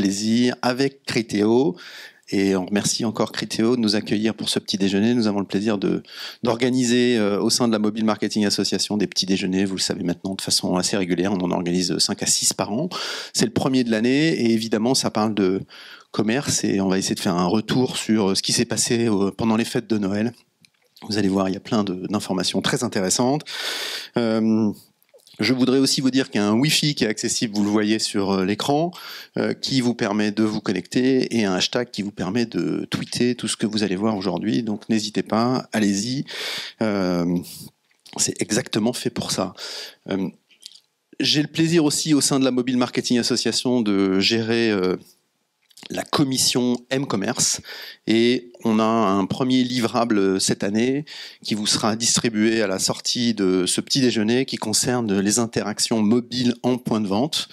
plaisir avec Criteo. Et on remercie encore Criteo de nous accueillir pour ce petit déjeuner. Nous avons le plaisir d'organiser au sein de la Mobile Marketing Association des petits déjeuners, vous le savez maintenant, de façon assez régulière. On en organise 5 à 6 par an. C'est le premier de l'année et évidemment, ça parle de commerce et on va essayer de faire un retour sur ce qui s'est passé pendant les fêtes de Noël. Vous allez voir, il y a plein d'informations très intéressantes. Je voudrais aussi vous dire qu'il y a un Wi-Fi qui est accessible, vous le voyez sur l'écran, qui vous permet de vous connecter et un hashtag qui vous permet de tweeter tout ce que vous allez voir aujourd'hui. Donc n'hésitez pas, allez-y. C'est exactement fait pour ça. J'ai le plaisir aussi au sein de la Mobile Marketing Association de gérer la commission M-Commerce et on a un premier livrable cette année qui vous sera distribué à la sortie de ce petit déjeuner qui concerne les interactions mobiles en point de vente.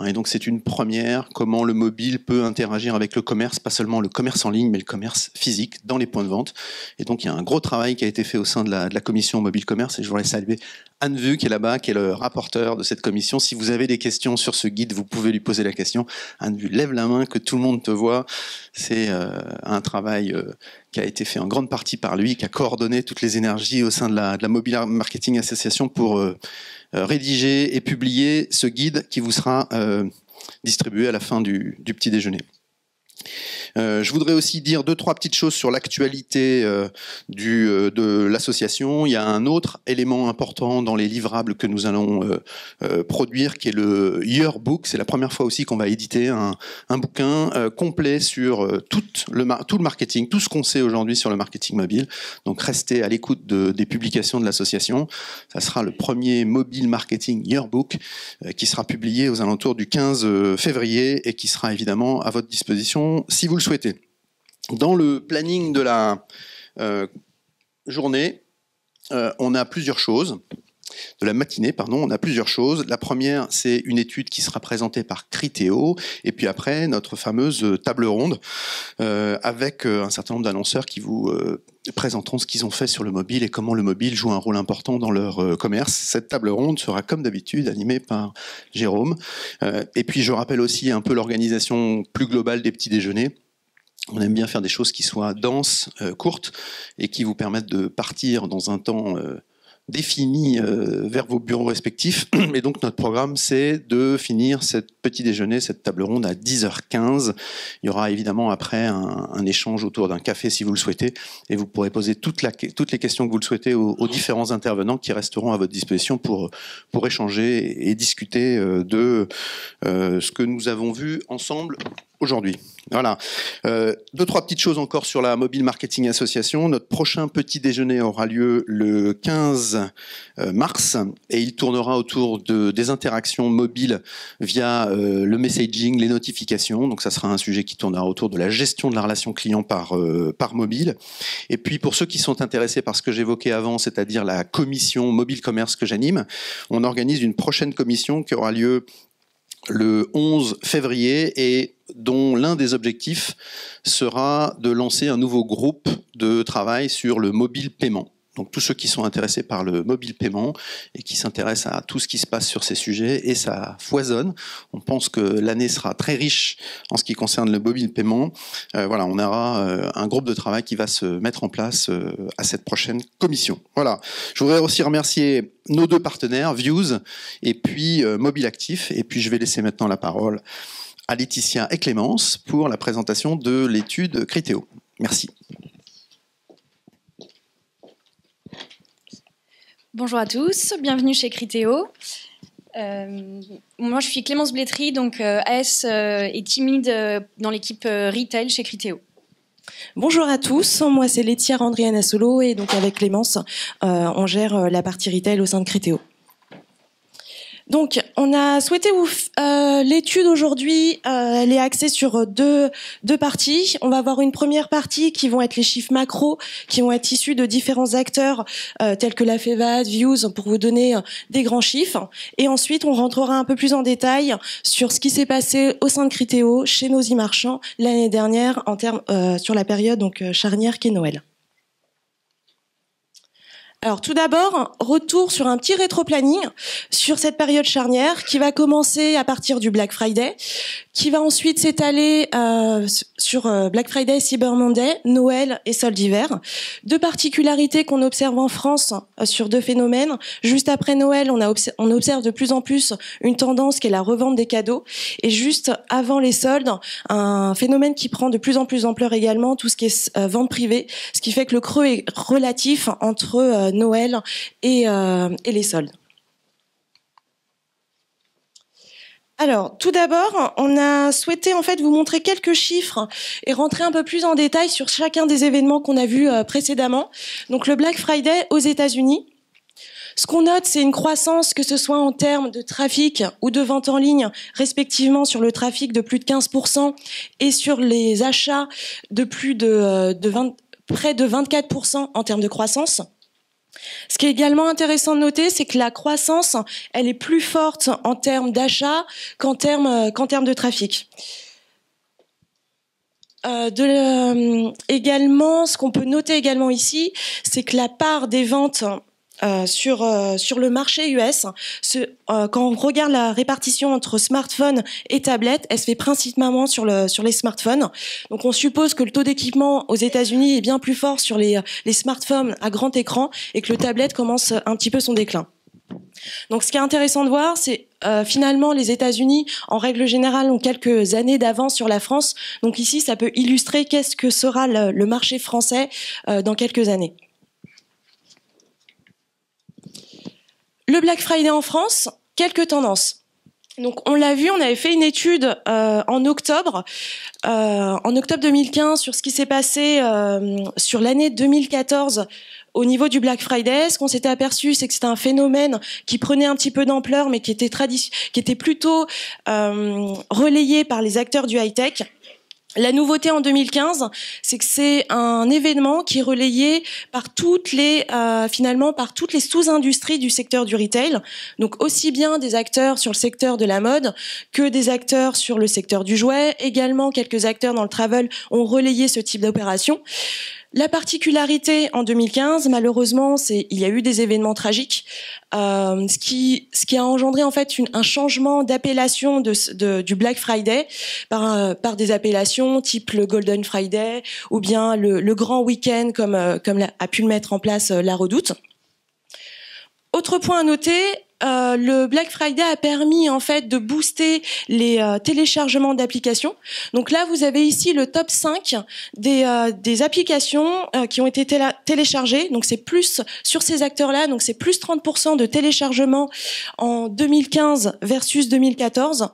Et donc c'est une première, comment le mobile peut interagir avec le commerce, pas seulement le commerce en ligne mais le commerce physique dans les points de vente. Et donc il y a un gros travail qui a été fait au sein de la commission mobile commerce et je voudrais saluer Anne Vu qui est là-bas, qui est le rapporteur de cette commission. Si vous avez des questions sur ce guide, vous pouvez lui poser la question. Anne Vu, lève la main, que tout le monde te voit. C'est un travail qui a été fait en grande partie par lui, qui a coordonné toutes les énergies au sein de la Mobile Marketing Association pour rédiger et publier ce guide qui vous sera distribué à la fin du petit déjeuner. Je voudrais aussi dire 2-3 petites choses sur l'actualité de l'association. Il y a un autre élément important dans les livrables que nous allons produire, qui est le Yearbook. C'est la première fois aussi qu'on va éditer un bouquin complet sur tout le marketing, tout ce qu'on sait aujourd'hui sur le marketing mobile. Donc restez à l'écoute des publications de l'association. Ça sera le premier Mobile Marketing Yearbook qui sera publié aux alentours du 15 février et qui sera évidemment à votre disposition si vous le souhaitez. Dans le planning de la journée, on a plusieurs choses. De la matinée, pardon, on a plusieurs choses. La première, c'est une étude qui sera présentée par Criteo, et puis après, notre fameuse table ronde, avec un certain nombre d'annonceurs qui vous présenteront ce qu'ils ont fait sur le mobile et comment le mobile joue un rôle important dans leur commerce. Cette table ronde sera, comme d'habitude, animée par Jérôme. Et puis, je rappelle aussi un peu l'organisation plus globale des petits déjeuners. On aime bien faire des choses qui soient denses, courtes, et qui vous permettent de partir dans un temps défini vers vos bureaux respectifs. Et donc notre programme, c'est de finir cette petit déjeuner, cette table ronde à 10h15. Il y aura évidemment après un échange autour d'un café si vous le souhaitez, et vous pourrez poser toutes les questions que vous le souhaitez aux différents intervenants qui resteront à votre disposition pour échanger et discuter de ce que nous avons vu ensemble aujourd'hui. Voilà. 2-3 petites choses encore sur la Mobile Marketing Association. Notre prochain petit déjeuner aura lieu le 15 mars et il tournera autour des interactions mobiles via le messaging, les notifications. Donc ça sera un sujet qui tournera autour de la gestion de la relation client par mobile. Et puis pour ceux qui sont intéressés par ce que j'évoquais avant, c'est-à-dire la commission mobile commerce que j'anime, on organise une prochaine commission qui aura lieu le 11 février et dont l'un des objectifs sera de lancer un nouveau groupe de travail sur le mobile paiement. Donc tous ceux qui sont intéressés par le mobile paiement et qui s'intéressent à tout ce qui se passe sur ces sujets, et ça foisonne. On pense que l'année sera très riche en ce qui concerne le mobile paiement. Voilà, on aura un groupe de travail qui va se mettre en place à cette prochaine commission. Voilà. Je voudrais aussi remercier nos 2 partenaires, Views et puis Mobile Actif. Et puis je vais laisser maintenant la parole à Laetitia et Clémence pour la présentation de l'étude Criteo. Merci. Bonjour à tous, bienvenue chez Criteo. Moi je suis Clémence Blétry, donc AS et team lead dans l'équipe retail chez Criteo. Bonjour à tous, moi c'est Laetitia Randriana-Solo et donc avec Clémence, on gère la partie retail au sein de Criteo. Donc, on a souhaité l'étude aujourd'hui, elle est axée sur deux parties. On va avoir une première partie qui vont être les chiffres macro, qui vont être issus de différents acteurs tels que la FEVAD, Views, pour vous donner des grands chiffres. Et ensuite, on rentrera un peu plus en détail sur ce qui s'est passé au sein de Criteo, chez nos e-marchands, l'année dernière, en termes sur la période donc charnière qu'est Noël. Alors tout d'abord, retour sur un petit rétro-planning sur cette période charnière qui va commencer à partir du Black Friday, qui va ensuite s'étaler sur Black Friday, Cyber Monday, Noël et soldes d'hiver. Deux particularités qu'on observe en France sur deux phénomènes. Juste après Noël, on observe de plus en plus une tendance qui est la revente des cadeaux. Et juste avant les soldes, un phénomène qui prend de plus en plus d'ampleur également, tout ce qui est vente privée, ce qui fait que le creux est relatif entre Noël et les soldes. Alors, tout d'abord, on a souhaité en fait vous montrer quelques chiffres et rentrer un peu plus en détail sur chacun des événements qu'on a vus précédemment. Donc, le Black Friday aux États-Unis. Ce qu'on note, c'est une croissance, que ce soit en termes de trafic ou de vente en ligne, respectivement sur le trafic de plus de 15% et sur les achats de près de 24% en termes de croissance. Ce qui est également intéressant de noter, c'est que la croissance, elle est plus forte en termes d'achat qu'en termes de trafic. Également, ce qu'on peut noter également ici, c'est que la part des ventes sur le marché US, quand on regarde la répartition entre smartphones et tablettes, elle se fait principalement sur les smartphones. Donc on suppose que le taux d'équipement aux États-Unis est bien plus fort sur les smartphones à grand écran et que le tablette commence un petit peu son déclin. Donc ce qui est intéressant de voir, c'est finalement les États-Unis, en règle générale, ont quelques années d'avance sur la France. Donc ici, ça peut illustrer qu'est-ce que sera le marché français dans quelques années. Le Black Friday en France, quelques tendances. Donc on l'a vu, on avait fait une étude en octobre 2015 sur ce qui s'est passé sur l'année 2014 au niveau du Black Friday. Ce qu'on s'était aperçu, c'est que c'était un phénomène qui prenait un petit peu d'ampleur, mais qui était plutôt relayé par les acteurs du high-tech. La nouveauté en 2015, c'est que c'est un événement qui est relayé par finalement par toutes les sous-industries du secteur du retail. Donc aussi bien des acteurs sur le secteur de la mode que des acteurs sur le secteur du jouet. Également, quelques acteurs dans le travel ont relayé ce type d'opération. La particularité en 2015, malheureusement, c'est il y a eu des événements tragiques, ce qui a engendré en fait un changement d'appellation du Black Friday par des appellations type le Golden Friday ou bien le Grand Week-end comme a pu le mettre en place la Redoute. Autre point à noter, le Black Friday a permis en fait de booster les téléchargements d'applications. Donc là, vous avez ici le top 5 des applications qui ont été téléchargées. Donc c'est plus sur ces acteurs-là, donc c'est plus 30% de téléchargements en 2015 versus 2014.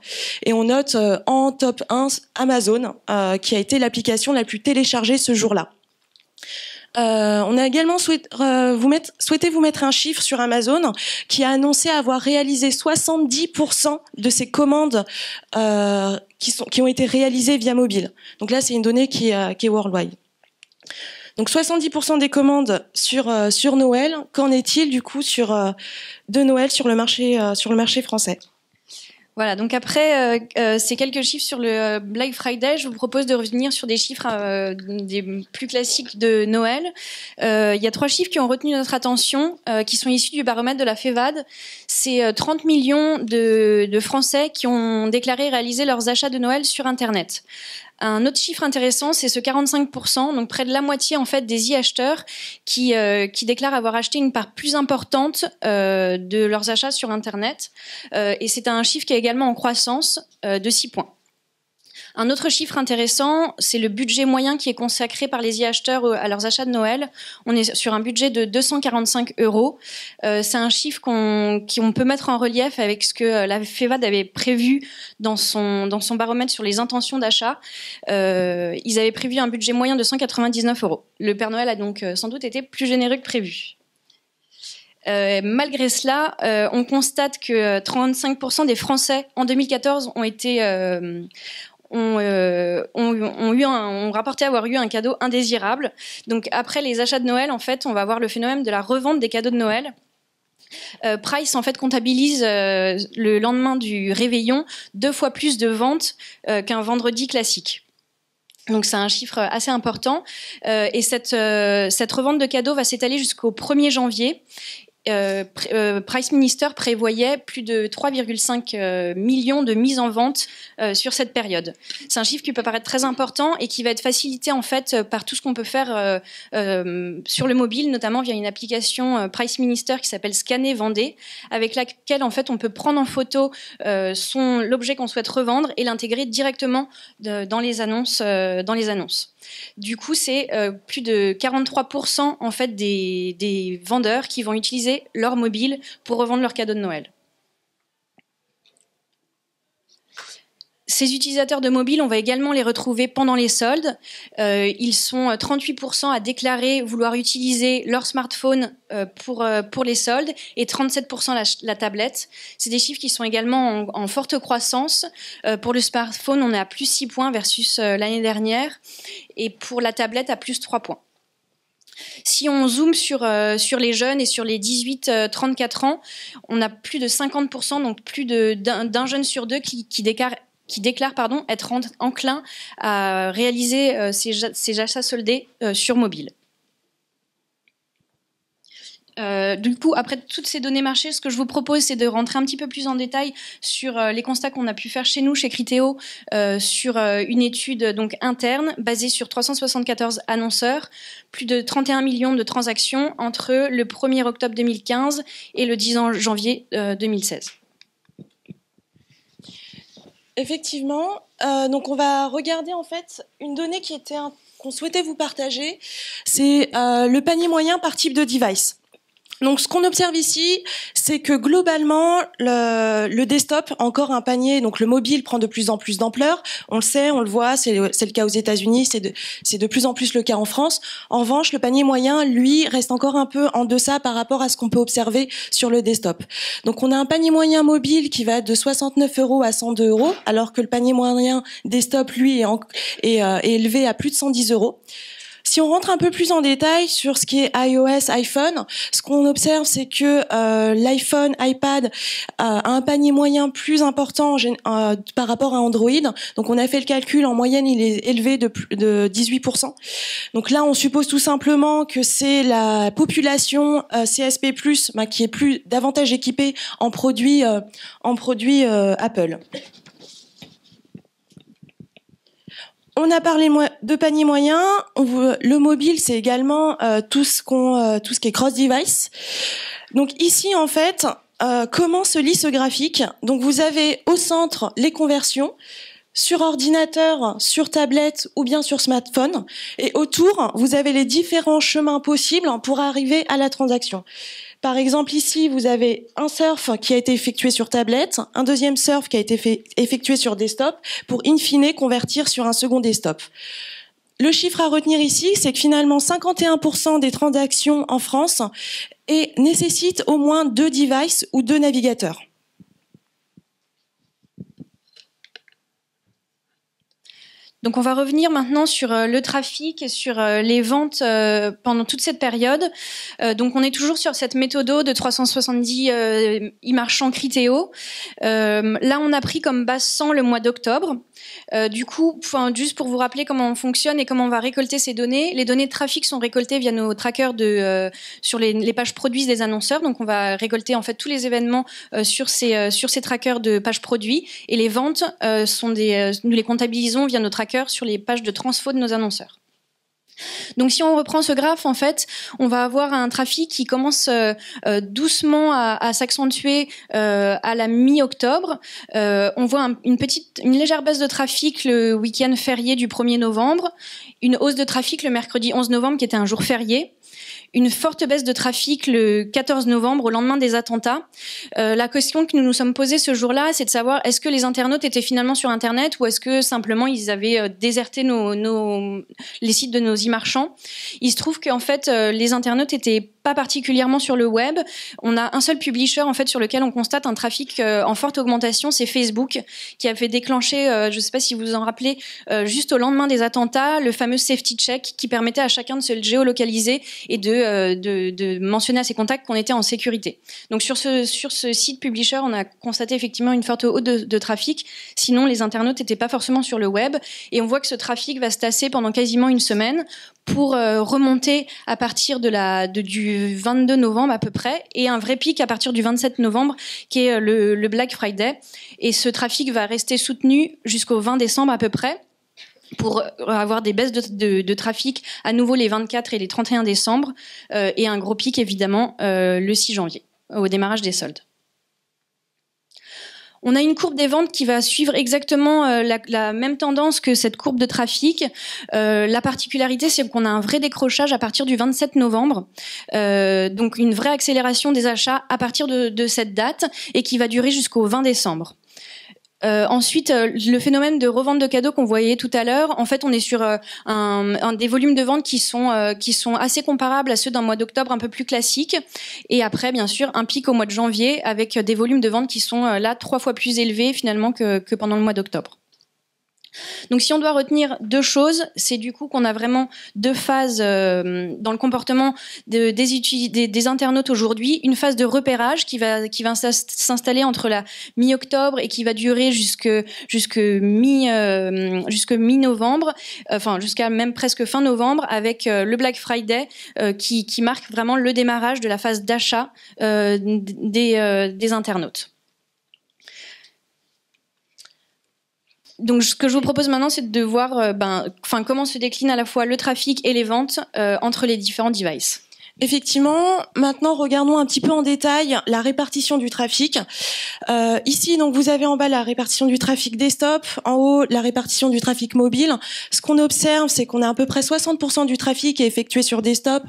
Et on note en top 1 Amazon, qui a été l'application la plus téléchargée ce jour-là. On a également souhaité vous mettre un chiffre sur Amazon qui a annoncé avoir réalisé 70% de ses commandes qui ont été réalisées via mobile. Donc là, c'est une donnée qui est worldwide. Donc 70% des commandes sur Noël. Qu'en est-il du coup de Noël sur le marché français ? Voilà, donc après ces quelques chiffres sur le Black Friday, je vous propose de revenir sur des chiffres des plus classiques de Noël. Il y a 3 chiffres qui ont retenu notre attention, qui sont issus du baromètre de la FEVAD. C'est 30 millions de Français qui ont déclaré réaliser leurs achats de Noël sur Internet. Un autre chiffre intéressant, c'est ce 45%, donc près de la moitié en fait des e-acheteurs qui déclarent avoir acheté une part plus importante de leurs achats sur Internet. Et c'est un chiffre qui est également en croissance de 6 points. Un autre chiffre intéressant, c'est le budget moyen qui est consacré par les e-acheteurs à leurs achats de Noël. On est sur un budget de 245 €. C'est un chiffre qu'on peut mettre en relief avec ce que la FEVAD avait prévu dans son baromètre sur les intentions d'achat. Ils avaient prévu un budget moyen de 199 €. Le Père Noël a donc sans doute été plus généreux que prévu. Malgré cela, on constate que 35% des Français en 2014 ont rapporté avoir eu un cadeau indésirable. Donc après les achats de Noël, en fait, on va avoir le phénomène de la revente des cadeaux de Noël. Price en fait comptabilise le lendemain du réveillon 2 fois plus de ventes qu'un vendredi classique. Donc c'est un chiffre assez important. Et cette revente de cadeaux va s'étaler jusqu'au 1er janvier. Price Minister prévoyait plus de 3,5 millions de mises en vente sur cette période. C'est un chiffre qui peut paraître très important et qui va être facilité en fait par tout ce qu'on peut faire sur le mobile, notamment via une application Price Minister qui s'appelle Scanner Vendez, avec laquelle en fait on peut prendre en photo l'objet qu'on souhaite revendre et l'intégrer directement dans les annonces. Du coup, c'est plus de 43% en fait des vendeurs qui vont utiliser leur mobile pour revendre leurs cadeaux de Noël. Ces utilisateurs de mobile, on va également les retrouver pendant les soldes. Ils sont 38% à déclarer vouloir utiliser leur smartphone pour les soldes et 37% la tablette. C'est des chiffres qui sont également en forte croissance. Pour le smartphone, on est à plus 6 points versus l'année dernière et pour la tablette à plus 3 points. Si on zoome sur les jeunes et sur les 18-34 ans, on a plus de 50%, donc plus d'un jeune sur deux qui déclare être enclin à réaliser ces achats soldés sur mobile. Du coup, après toutes ces données marché, ce que je vous propose, c'est de rentrer un petit peu plus en détail sur les constats qu'on a pu faire chez nous, chez Criteo, sur une étude donc interne basée sur 374 annonceurs, plus de 31 millions de transactions entre le 1er octobre 2015 et le 10 janvier 2016. Effectivement, donc on va regarder en fait une donnée qu'on souhaitait vous partager, c'est le panier moyen par type de device. Donc, ce qu'on observe ici, c'est que globalement, le desktop, encore un panier, donc le mobile prend de plus en plus d'ampleur. On le sait, on le voit, c'est le cas aux États-Unis, c'est de plus en plus le cas en France. En revanche, le panier moyen, lui, reste encore un peu en deçà par rapport à ce qu'on peut observer sur le desktop. Donc, on a un panier moyen mobile qui va de 69 € à 102 €, alors que le panier moyen desktop, lui, est élevé à plus de 110 €. Si on rentre un peu plus en détail sur ce qui est iOS, iPhone, ce qu'on observe, c'est que l'iPhone, iPad a un panier moyen plus important par rapport à Android. Donc, on a fait le calcul, en moyenne, il est élevé de 18%. Donc là, on suppose tout simplement que c'est la population CSP+, qui est davantage équipée en produits Apple. On a parlé de panier moyen. Le mobile, c'est également tout ce qui est cross-device. Donc ici, en fait, comment se lit ce graphique? Donc vous avez au centre les conversions sur ordinateur, sur tablette ou bien sur smartphone. Et autour, vous avez les différents chemins possibles pour arriver à la transaction. Par exemple, ici, vous avez un surf qui a été effectué sur tablette, un deuxième surf qui a été effectué sur desktop, pour in fine convertir sur un second desktop. Le chiffre à retenir ici, c'est que finalement 51% des transactions en France nécessitent au moins 2 devices ou 2 navigateurs. Donc on va revenir maintenant sur le trafic et sur les ventes pendant toute cette période. Donc on est toujours sur cette méthode de 370 e-marchands Criteo. Là on a pris comme base 100 le mois d'octobre. Du coup, juste pour vous rappeler comment on fonctionne et comment on va récolter ces données, les données de trafic sont récoltées via nos trackers sur les pages produits des annonceurs. Donc on va récolter en fait tous les événements sur ces trackers de pages produits, et les ventes nous les comptabilisons via nos trackers sur les pages de transfo de nos annonceurs. Donc si on reprend ce graphe, en fait, on va avoir un trafic qui commence doucement à s'accentuer à la mi-octobre. On voit une légère baisse de trafic le week-end férié du 1er novembre, une hausse de trafic le mercredi 11 novembre qui était un jour férié, une forte baisse de trafic le 14 novembre au lendemain des attentats. La question que nous nous sommes posée ce jour-là, c'est de savoir est-ce que les internautes étaient finalement sur Internet ou est-ce que simplement ils avaient déserté les sites de nos e-marchands. Il se trouve qu'en fait les internautes étaient pas pas particulièrement sur le web. On a un seul publisher en fait sur lequel on constate un trafic en forte augmentation, c'est Facebook, qui a fait déclencher, je ne sais pas si vous vous en rappelez, juste au lendemain des attentats, le fameux safety check qui permettait à chacun de se géolocaliser et de mentionner à ses contacts qu'on était en sécurité. Donc sur ce site publisher, on a constaté effectivement une forte hausse de trafic. Sinon, les internautes n'étaient pas forcément sur le web, et on voit que ce trafic va se tasser pendant quasiment une semaine pour remonter à partir du 22 novembre à peu près, et un vrai pic à partir du 27 novembre qui est le Black Friday. Et ce trafic va rester soutenu jusqu'au 20 décembre à peu près, pour avoir des baisses de trafic à nouveau les 24 et les 31 décembre, et un gros pic évidemment le 6 janvier, au démarrage des soldes. On a une courbe des ventes qui va suivre exactement la même tendance que cette courbe de trafic. La particularité, c'est qu'on a un vrai décrochage à partir du 27 novembre, donc une vraie accélération des achats à partir de cette date, et qui va durer jusqu'au 20 décembre. Ensuite, le phénomène de revente de cadeaux qu'on voyait tout à l'heure, en fait, on est sur des volumes de vente qui sont assez comparables à ceux d'un mois d'octobre un peu plus classique. Et après, bien sûr, un pic au mois de janvier avec des volumes de vente qui sont là 3 fois plus élevés finalement que pendant le mois d'octobre. Donc si on doit retenir deux choses, c'est du coup qu'on a vraiment deux phases dans le comportement des internautes aujourd'hui. Une phase de repérage qui va s'installer entre la mi-octobre et qui va durer jusque mi-novembre, enfin jusqu'à même presque fin novembre, avec le Black Friday qui marque vraiment le démarrage de la phase d'achat des internautes. Donc, ce que je vous propose maintenant, c'est de voir comment se décline à la fois le trafic et les ventes entre les différents devices. Effectivement, maintenant regardons un petit peu en détail la répartition du trafic. Ici, donc vous avez en bas la répartition du trafic desktop, en haut la répartition du trafic mobile. Ce qu'on observe, c'est qu'on a à peu près 60% du trafic qui est effectué sur desktop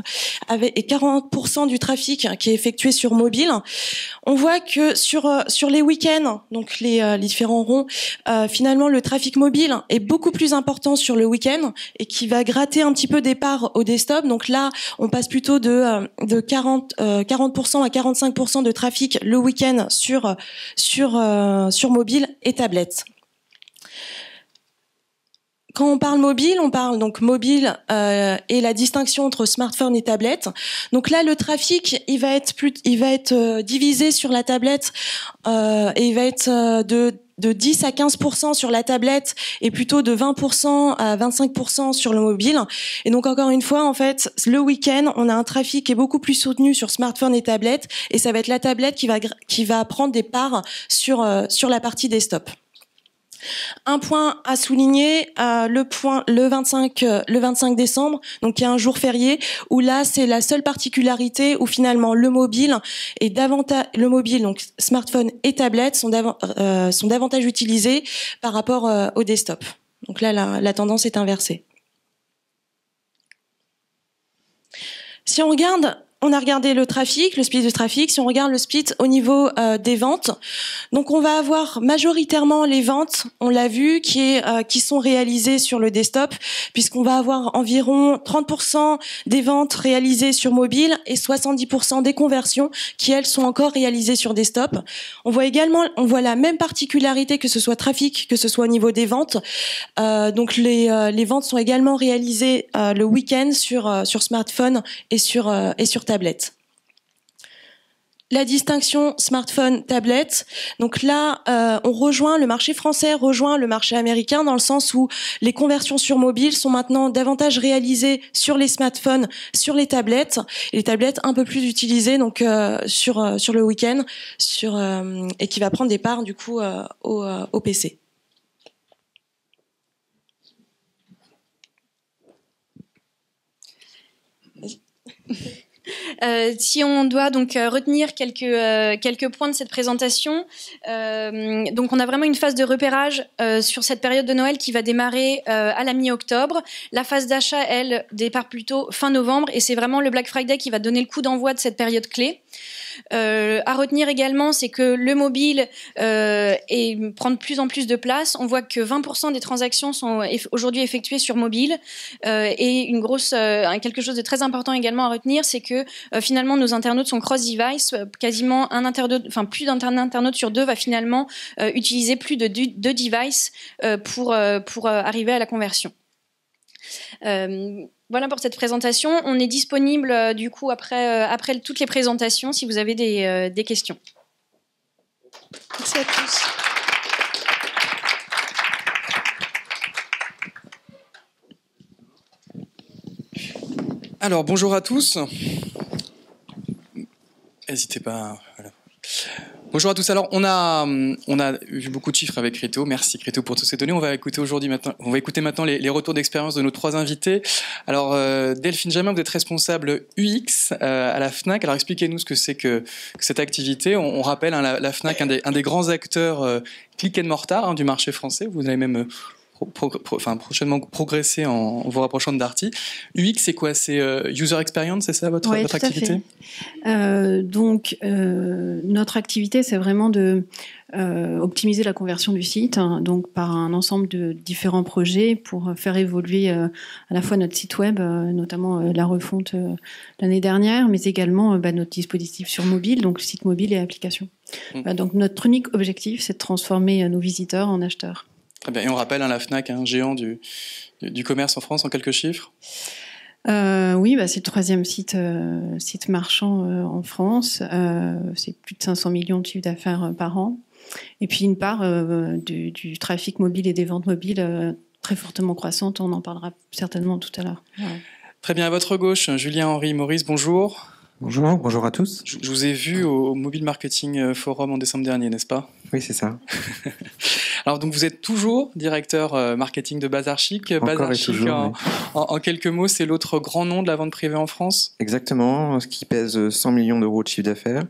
et 40% du trafic qui est effectué sur mobile. On voit que sur les week-ends, donc les différents ronds, finalement le trafic mobile est beaucoup plus important sur le week-end et qui va gratter un petit peu des parts au desktop. Donc là, on passe plutôt de 40% à 45% de trafic le week-end sur mobile et tablette. Quand on parle mobile, on parle donc mobile et la distinction entre smartphone et tablette. Donc là, le trafic, il va être divisé sur la tablette et il va être de 10 à 15% sur la tablette et plutôt de 20% à 25% sur le mobile. Et donc encore une fois, en fait, le week-end, on a un trafic qui est beaucoup plus soutenu sur smartphone et tablette, et ça va être la tablette qui va prendre des parts sur la partie desktop. Un point à souligner, le 25 décembre, donc il y a un jour férié, où là c'est la seule particularité où finalement le mobile, donc smartphone et tablette sont davantage utilisés par rapport au desktop. Donc là la tendance est inversée. Si on a regardé le trafic, le split de trafic. Si on regarde le split au niveau des ventes, donc on va avoir majoritairement les ventes, on l'a vu, qui sont réalisées sur le desktop, puisqu'on va avoir environ 30% des ventes réalisées sur mobile et 70% des conversions qui, elles, sont encore réalisées sur desktop. On voit la même particularité, que ce soit trafic, que ce soit au niveau des ventes. Donc les ventes sont également réalisées le week-end sur smartphone et sur tablette. La distinction smartphone-tablette, donc là, le marché français rejoint le marché américain dans le sens où les conversions sur mobile sont maintenant davantage réalisées sur les smartphones, sur les tablettes, et les tablettes un peu plus utilisées donc sur le week-end, et qui va prendre des parts du coup au PC. Si on doit donc retenir quelques points de cette présentation, donc on a vraiment une phase de repérage sur cette période de Noël qui va démarrer à la mi-octobre. La phase d'achat, elle, départ plutôt fin novembre, et c'est vraiment le Black Friday qui va donner le coup d'envoi de cette période clé. À retenir également, c'est que le mobile prend de plus en plus de place. On voit que 20% des transactions sont aujourd'hui effectuées sur mobile, et quelque chose de très important également à retenir, c'est que finalement nos internautes sont cross-device. Quasiment un internaute, enfin plus d'un internaute sur deux va finalement utiliser plus de deux devices pour arriver à la conversion. Voilà pour cette présentation. On est disponible du coup après toutes les présentations si vous avez des questions. Merci à tous. Alors, bonjour à tous. N'hésitez pas. Voilà. Bonjour à tous. Alors, on a vu beaucoup de chiffres avec Criteo. Merci Criteo pour toutes ces données. On va écouter maintenant les retours d'expérience de nos trois invités. Alors, Delphine Jamin, vous êtes responsable UX à la Fnac. Alors, expliquez-nous ce que c'est que cette activité. On rappelle la Fnac, un des grands acteurs click and mortar du marché français. Vous allez même prochainement progresser en vous rapprochant de Darty. UX, c'est quoi? C'est User Experience, c'est ça votre activité? Donc, notre activité, c'est vraiment de optimiser la conversion du site, donc par un ensemble de différents projets pour faire évoluer à la fois notre site web, notamment la refonte l'année dernière, mais également notre dispositif sur mobile, donc site mobile et application. Donc, notre unique objectif, c'est de transformer nos visiteurs en acheteurs. Très bien. Et on rappelle la Fnac, un géant du commerce en France, en quelques chiffres. Oui, c'est le 3e site marchand en France. C'est plus de 500 millions de chiffres d'affaires par an. Et puis une part du trafic mobile et des ventes mobiles très fortement croissante. On en parlera certainement tout à l'heure. Ouais. Très bien. À votre gauche, Julien Henry Maurice, bonjour. Bonjour à tous. Je vous ai vu au Mobile Marketing Forum en décembre dernier, n'est-ce pas? Oui, c'est ça. Alors, donc, vous êtes toujours directeur marketing de Bazar Chic. Bazar Chic, en quelques mots, c'est l'autre grand nom de la vente privée en France? Exactement, ce qui pèse 100 millions d'euros de chiffre d'affaires.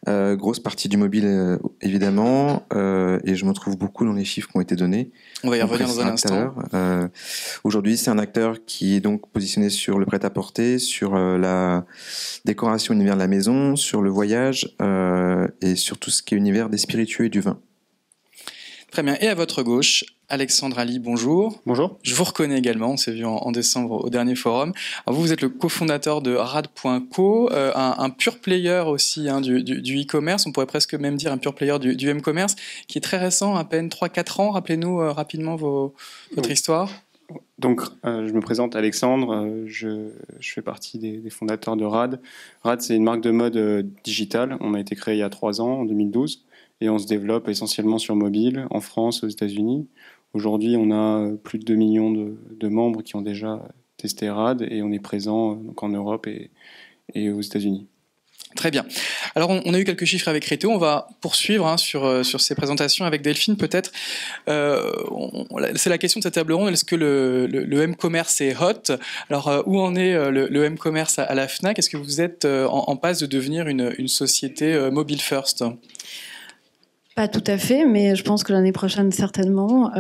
Grosse partie du mobile, évidemment, et je me trouve beaucoup dans les chiffres qui ont été donnés. On va y revenir dans un instant. Aujourd'hui, c'est un acteur qui est donc positionné sur le prêt-à-porter, sur la décoration univers de la maison, sur le voyage et sur tout ce qui est univers des spiritueux et du vin. Très bien. Et à votre gauche, Alexandre Ali, bonjour. Bonjour. Je vous reconnais également, on s'est vu en décembre au dernier forum. Alors vous êtes le cofondateur de Rad.co, un pure player aussi du e-commerce, on pourrait presque même dire un pure player du m-commerce, qui est très récent, à peine 3-4 ans. Rappelez-nous rapidement votre histoire. Donc, je me présente Alexandre, je fais partie des fondateurs de Rad. Rad, c'est une marque de mode digitale. On a été créé il y a 3 ans, en 2012. Et on se développe essentiellement sur mobile, en France, aux États-Unis. Aujourd'hui, on a plus de 2 millions de membres qui ont déjà testé Rad et on est présent donc en Europe et aux États-Unis. Très bien. Alors, on a eu quelques chiffres avec Criteo. On va poursuivre sur ces présentations avec Delphine, peut-être. C'est la question de cette table ronde. Est-ce que le m-commerce est hot? Alors, où en est le m-commerce à la Fnac? Est-ce que vous êtes en passe de devenir une société mobile first? Pas tout à fait, mais je pense que l'année prochaine, certainement.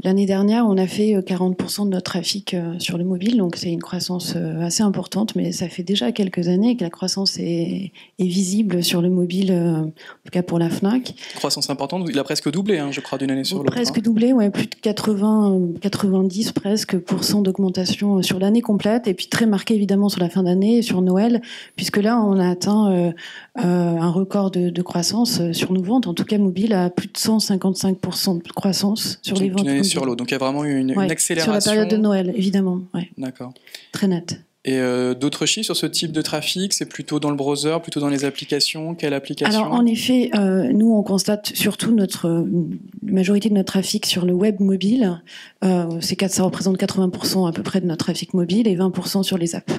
L'année dernière, on a fait 40% de notre trafic sur le mobile, donc c'est une croissance assez importante, mais ça fait déjà quelques années que la croissance est visible sur le mobile, en tout cas pour la Fnac. Croissance importante, il a presque doublé, je crois, d'une année sur l'autre. Presque doublé, ouais, plus de 90 presque % d'augmentation sur l'année complète, et puis très marqué évidemment sur la fin d'année, sur Noël, puisque là on a atteint un record de croissance sur nos ventes, en tout cas mobile, à plus de 155% de croissance sur les ventes. Sur l'autre. Donc il y a vraiment eu une accélération. Sur la période de Noël, évidemment. Ouais. D'accord. Très net. Et d'autres chiffres sur ce type de trafic? C'est plutôt dans le browser, plutôt dans les applications? Quelle application? Alors en effet, nous on constate surtout la majorité de notre trafic sur le web mobile. Ça représente 80% à peu près de notre trafic mobile et 20% sur les apps.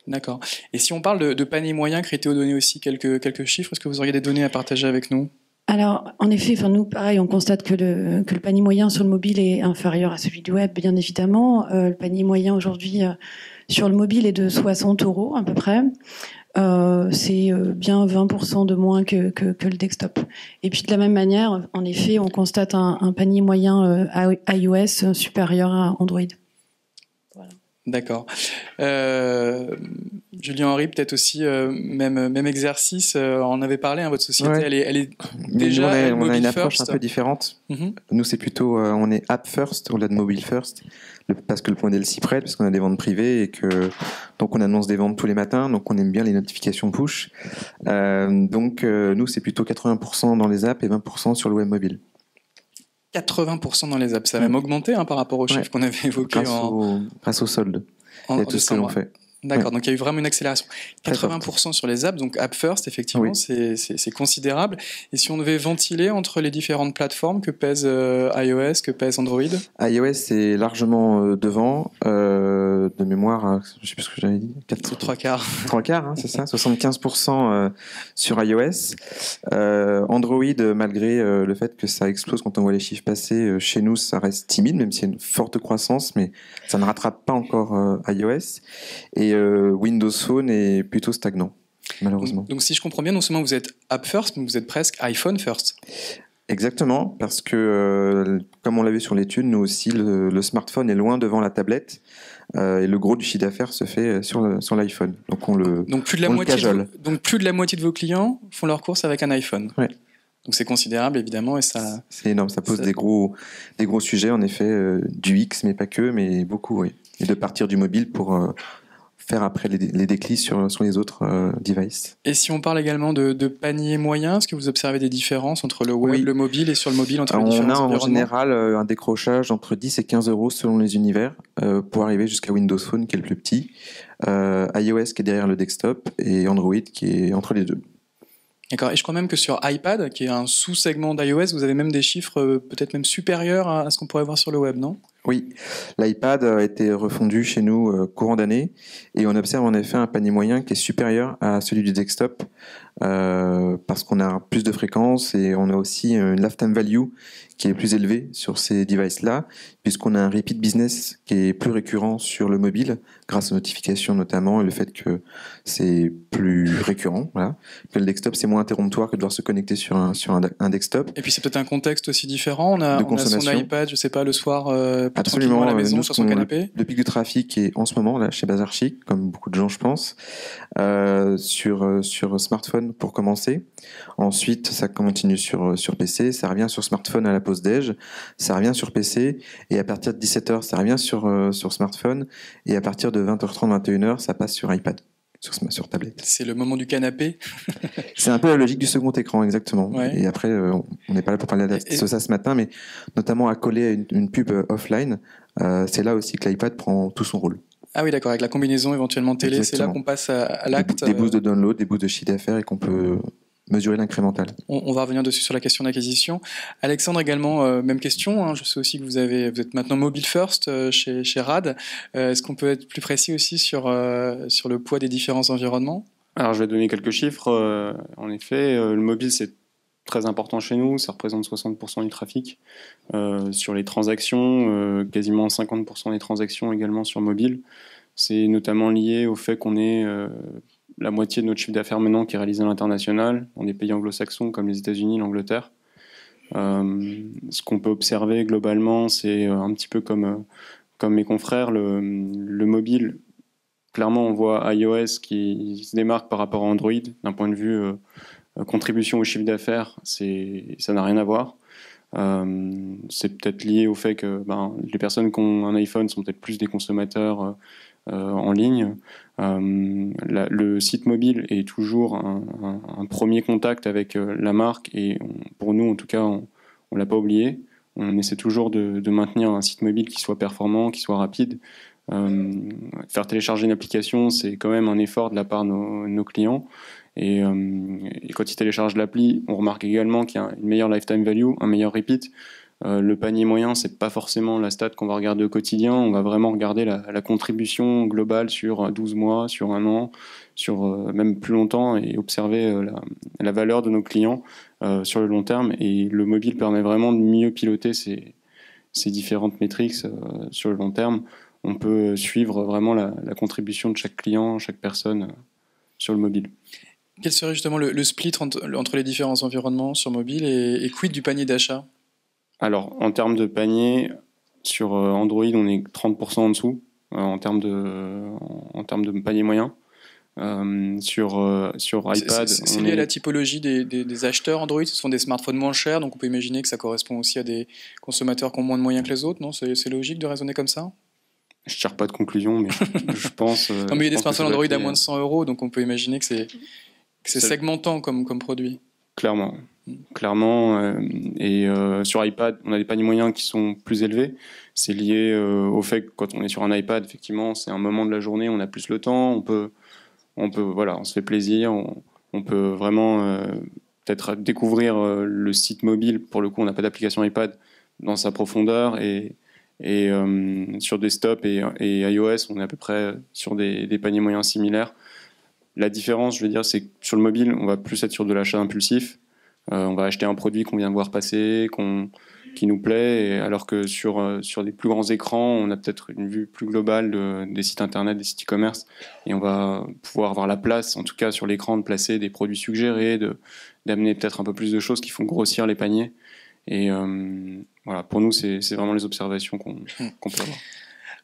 D'accord. Et si on parle de panier moyen, Criteo donné aussi quelques chiffres. Est-ce que vous auriez des données à partager avec nous? Alors, en effet, nous, pareil, on constate que le panier moyen sur le mobile est inférieur à celui du web, bien évidemment. Le panier moyen aujourd'hui sur le mobile est de 60 € à peu près. C'est bien 20% de moins que le desktop. Et puis de la même manière, en effet, on constate un panier moyen iOS supérieur à Android. Voilà. D'accord. Julien Henry, peut-être aussi même exercice. On avait parlé, votre société, ouais. elle est déjà on a une approche first. un peu différente. Nous, c'est plutôt on est app first au lieu de mobile first. parce que le point d'elle s'y prête, parce qu'on a des ventes privées et que donc on annonce des ventes tous les matins, donc on aime bien les notifications push. Donc nous, c'est plutôt 80% dans les apps et 20% sur le web mobile. 80% dans les apps, ça a même augmenté par rapport aux chiffres qu'on avait évoqués grâce au solde et à tout ce que l'on fait. D'accord, donc il y a eu vraiment une accélération. 80% sur les apps, donc App First, effectivement, c'est considérable. Et si on devait ventiler entre les différentes plateformes, que pèse iOS, que pèse Android? iOS est largement devant, de mémoire, je ne sais plus ce que j'avais dit. 3 quarts. 3 quarts, c'est ça, 75% sur iOS. Android, malgré le fait que ça explose quand on voit les chiffres passer, chez nous, ça reste timide, même s'il y a une forte croissance, mais ça ne rattrape pas encore iOS. Et Windows Phone est plutôt stagnant, malheureusement. Donc si je comprends bien, non seulement vous êtes App First, mais vous êtes presque iPhone First. Exactement, parce que comme on l'a vu sur l'étude, nous aussi, le smartphone est loin devant la tablette. Et le gros du chiffre d'affaires se fait sur l'iPhone. Donc plus de la moitié de vos clients font leurs courses avec un iPhone. Ouais. Donc c'est considérable évidemment et ça. C'est énorme, ça pose des gros sujets en effet, du X mais pas que, mais beaucoup, oui. Et de partir du mobile pour faire après les déclis sur les autres devices. Et si on parle également de panier moyen, est-ce que vous observez des différences entre le web, le mobile et sur le mobile entre les différents environnements? On a en général un décrochage entre 10 et 15 euros selon les univers pour arriver jusqu'à Windows Phone qui est le plus petit, iOS qui est derrière le desktop et Android qui est entre les deux. D'accord, et je crois même que sur iPad, qui est un sous-segment d'iOS, vous avez même des chiffres peut-être même supérieurs à ce qu'on pourrait voir sur le web, non? Oui, l'iPad a été refondu chez nous courant d'année et on observe en effet un panier moyen qui est supérieur à celui du desktop parce qu'on a plus de fréquences et on a aussi une lifetime value qui est plus élevée sur ces devices-là puisqu'on a un repeat business qui est plus récurrent sur le mobile grâce aux notifications notamment et le fait que c'est plus récurrent. Voilà. Que le desktop, c'est moins interromptoire que de devoir se connecter sur un desktop. Et puis c'est peut-être un contexte aussi différent. On a son iPad, je sais pas, le soir, absolument à la maison, sur son canapé. Le pic du trafic est en ce moment là chez Bazar Chic, comme beaucoup de gens, je pense, sur smartphone pour commencer. Ensuite, ça continue sur PC, ça revient sur smartphone à la pause déj, ça revient sur PC, et à partir de 17h, ça revient sur smartphone, et à partir de 20h30, 21h, ça passe sur iPad. Sur tablette. C'est le moment du canapé. C'est un peu la logique du second écran, exactement. Ouais. Et après, on n'est pas là pour parler de ça ce matin, mais notamment accolé à une pub offline, c'est là aussi que l'iPad prend tout son rôle. Ah oui, d'accord, avec la combinaison éventuellement télé, exactement. C'est là qu'on passe à l'acte. Des boosts de download, des boosts de chiffre d'affaires et qu'on peut mesurer l'incrémental. On va revenir dessus sur la question d'acquisition. Alexandre également, même question. Je sais aussi que vous êtes maintenant mobile first chez RAD. Est-ce qu'on peut être plus précis aussi sur le poids des différents environnements? Alors je vais donner quelques chiffres. En effet, le mobile c'est très important chez nous. Ça représente 60% du trafic. Sur les transactions, quasiment 50% des transactions également sur mobile. C'est notamment lié au fait qu'on ait la moitié de notre chiffre d'affaires maintenant qui est réalisé à l'international, dans des pays anglo-saxons comme les États-Unis, l'Angleterre. Ce qu'on peut observer globalement, c'est un petit peu comme mes confrères, le mobile. Clairement, on voit iOS qui se démarque par rapport à Android. D'un point de vue contribution au chiffre d'affaires, ça n'a rien à voir. C'est peut-être lié au fait que les personnes qui ont un iPhone sont peut-être plus des consommateurs en ligne. Le site mobile est toujours un premier contact avec la marque et pour nous, en tout cas, on ne l'a pas oublié. On essaie toujours de maintenir un site mobile qui soit performant, qui soit rapide. Faire télécharger une application, c'est quand même un effort de la part de nos clients. Et quand ils téléchargent l'appli, on remarque également qu'il y a une meilleure lifetime value, un meilleur repeat. Le panier moyen, c'est pas forcément la stat qu'on va regarder au quotidien. On va vraiment regarder la contribution globale sur 12 mois, sur un an, sur même plus longtemps et observer la valeur de nos clients sur le long terme. Et le mobile permet vraiment de mieux piloter ces différentes métriques sur le long terme. On peut suivre vraiment la contribution de chaque client, chaque personne sur le mobile. Quel serait justement le split entre les différents environnements sur mobile et quid du panier d'achat? Alors, en termes de panier, sur Android, on est 30% en dessous en termes de panier moyen. Sur iPad... C'est lié à la typologie des acheteurs Android. Ce sont des smartphones moins chers, donc on peut imaginer que ça correspond aussi à des consommateurs qui ont moins de moyens que les autres, non? C'est logique de raisonner comme ça? Je tire pas de conclusion, mais je pense. Non, mais il y a des smartphones Android à moins de ça. 100 euros, donc on peut imaginer que c'est segmentant comme produit. Clairement. Et sur iPad, on a des paniers moyens qui sont plus élevés. C'est lié au fait que quand on est sur un iPad, effectivement, c'est un moment de la journée, on a plus le temps, on se fait plaisir, on peut vraiment peut-être découvrir le site mobile. Pour le coup, on n'a pas d'application iPad dans sa profondeur et sur desktop et iOS, on est à peu près sur des paniers moyens similaires. La différence, je veux dire, c'est que sur le mobile, on va plus être sur de l'achat impulsif. On va acheter un produit qu'on vient de voir passer, qui nous plaît, alors que sur des plus grands écrans, on a peut-être une vue plus globale des sites internet, des sites e-commerce, et on va pouvoir avoir la place, en tout cas sur l'écran, de placer des produits suggérés, d'amener peut-être un peu plus de choses qui font grossir les paniers. Et voilà, pour nous, c'est vraiment les observations qu'on peut avoir.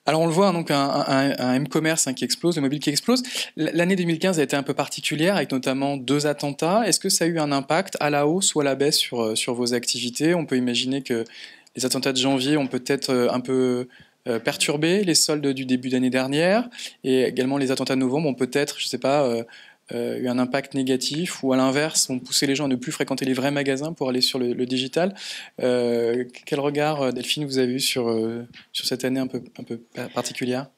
Alors on le voit, donc un m-commerce qui explose, le mobile qui explose. L'année 2015 a été un peu particulière, avec notamment 2 attentats. Est-ce que ça a eu un impact à la hausse ou à la baisse sur vos activités? On peut imaginer que les attentats de janvier ont peut-être un peu perturbé les soldes du début d'année dernière, et également les attentats de novembre ont peut-être, je ne sais pas, eu un impact négatif, ou à l'inverse, ont poussé les gens à ne plus fréquenter les vrais magasins pour aller sur le digital. Quel regard, Delphine, vous avez eu sur cette année un peu particulière?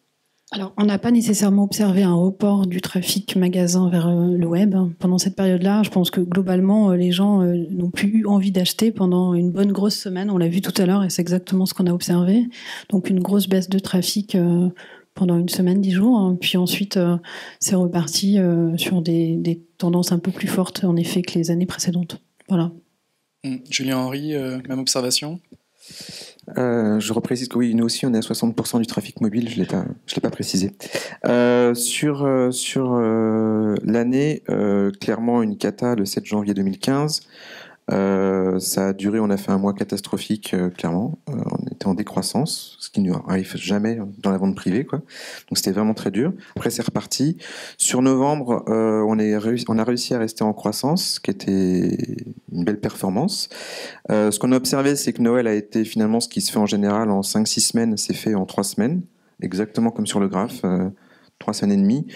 Alors, on n'a pas nécessairement observé un report du trafic magasin vers le web pendant cette période-là. Je pense que globalement, les gens n'ont plus eu envie d'acheter pendant une bonne grosse semaine. On l'a vu tout à l'heure et c'est exactement ce qu'on a observé. Donc, une grosse baisse de trafic pendant une semaine, 10 jours. Puis ensuite, c'est reparti sur des tendances un peu plus fortes, en effet, que les années précédentes. Voilà. Julien Henry, même observation? Je reprécise que oui, nous aussi, on est à 60% du trafic mobile, je l'ai pas précisé. Sur l'année, clairement une cata le 7 janvier 2015. Ça a duré, on a fait un mois catastrophique, clairement. On était en décroissance, ce qui ne arrive jamais dans la vente privée, quoi. Donc c'était vraiment très dur. Après, c'est reparti. Sur novembre, on a réussi à rester en croissance, ce qui était une belle performance. Ce qu'on a observé, c'est que Noël a été finalement ce qui se fait en général en 5-6 semaines, c'est fait en 3 semaines, exactement comme sur le graphe. 3 semaines et demie,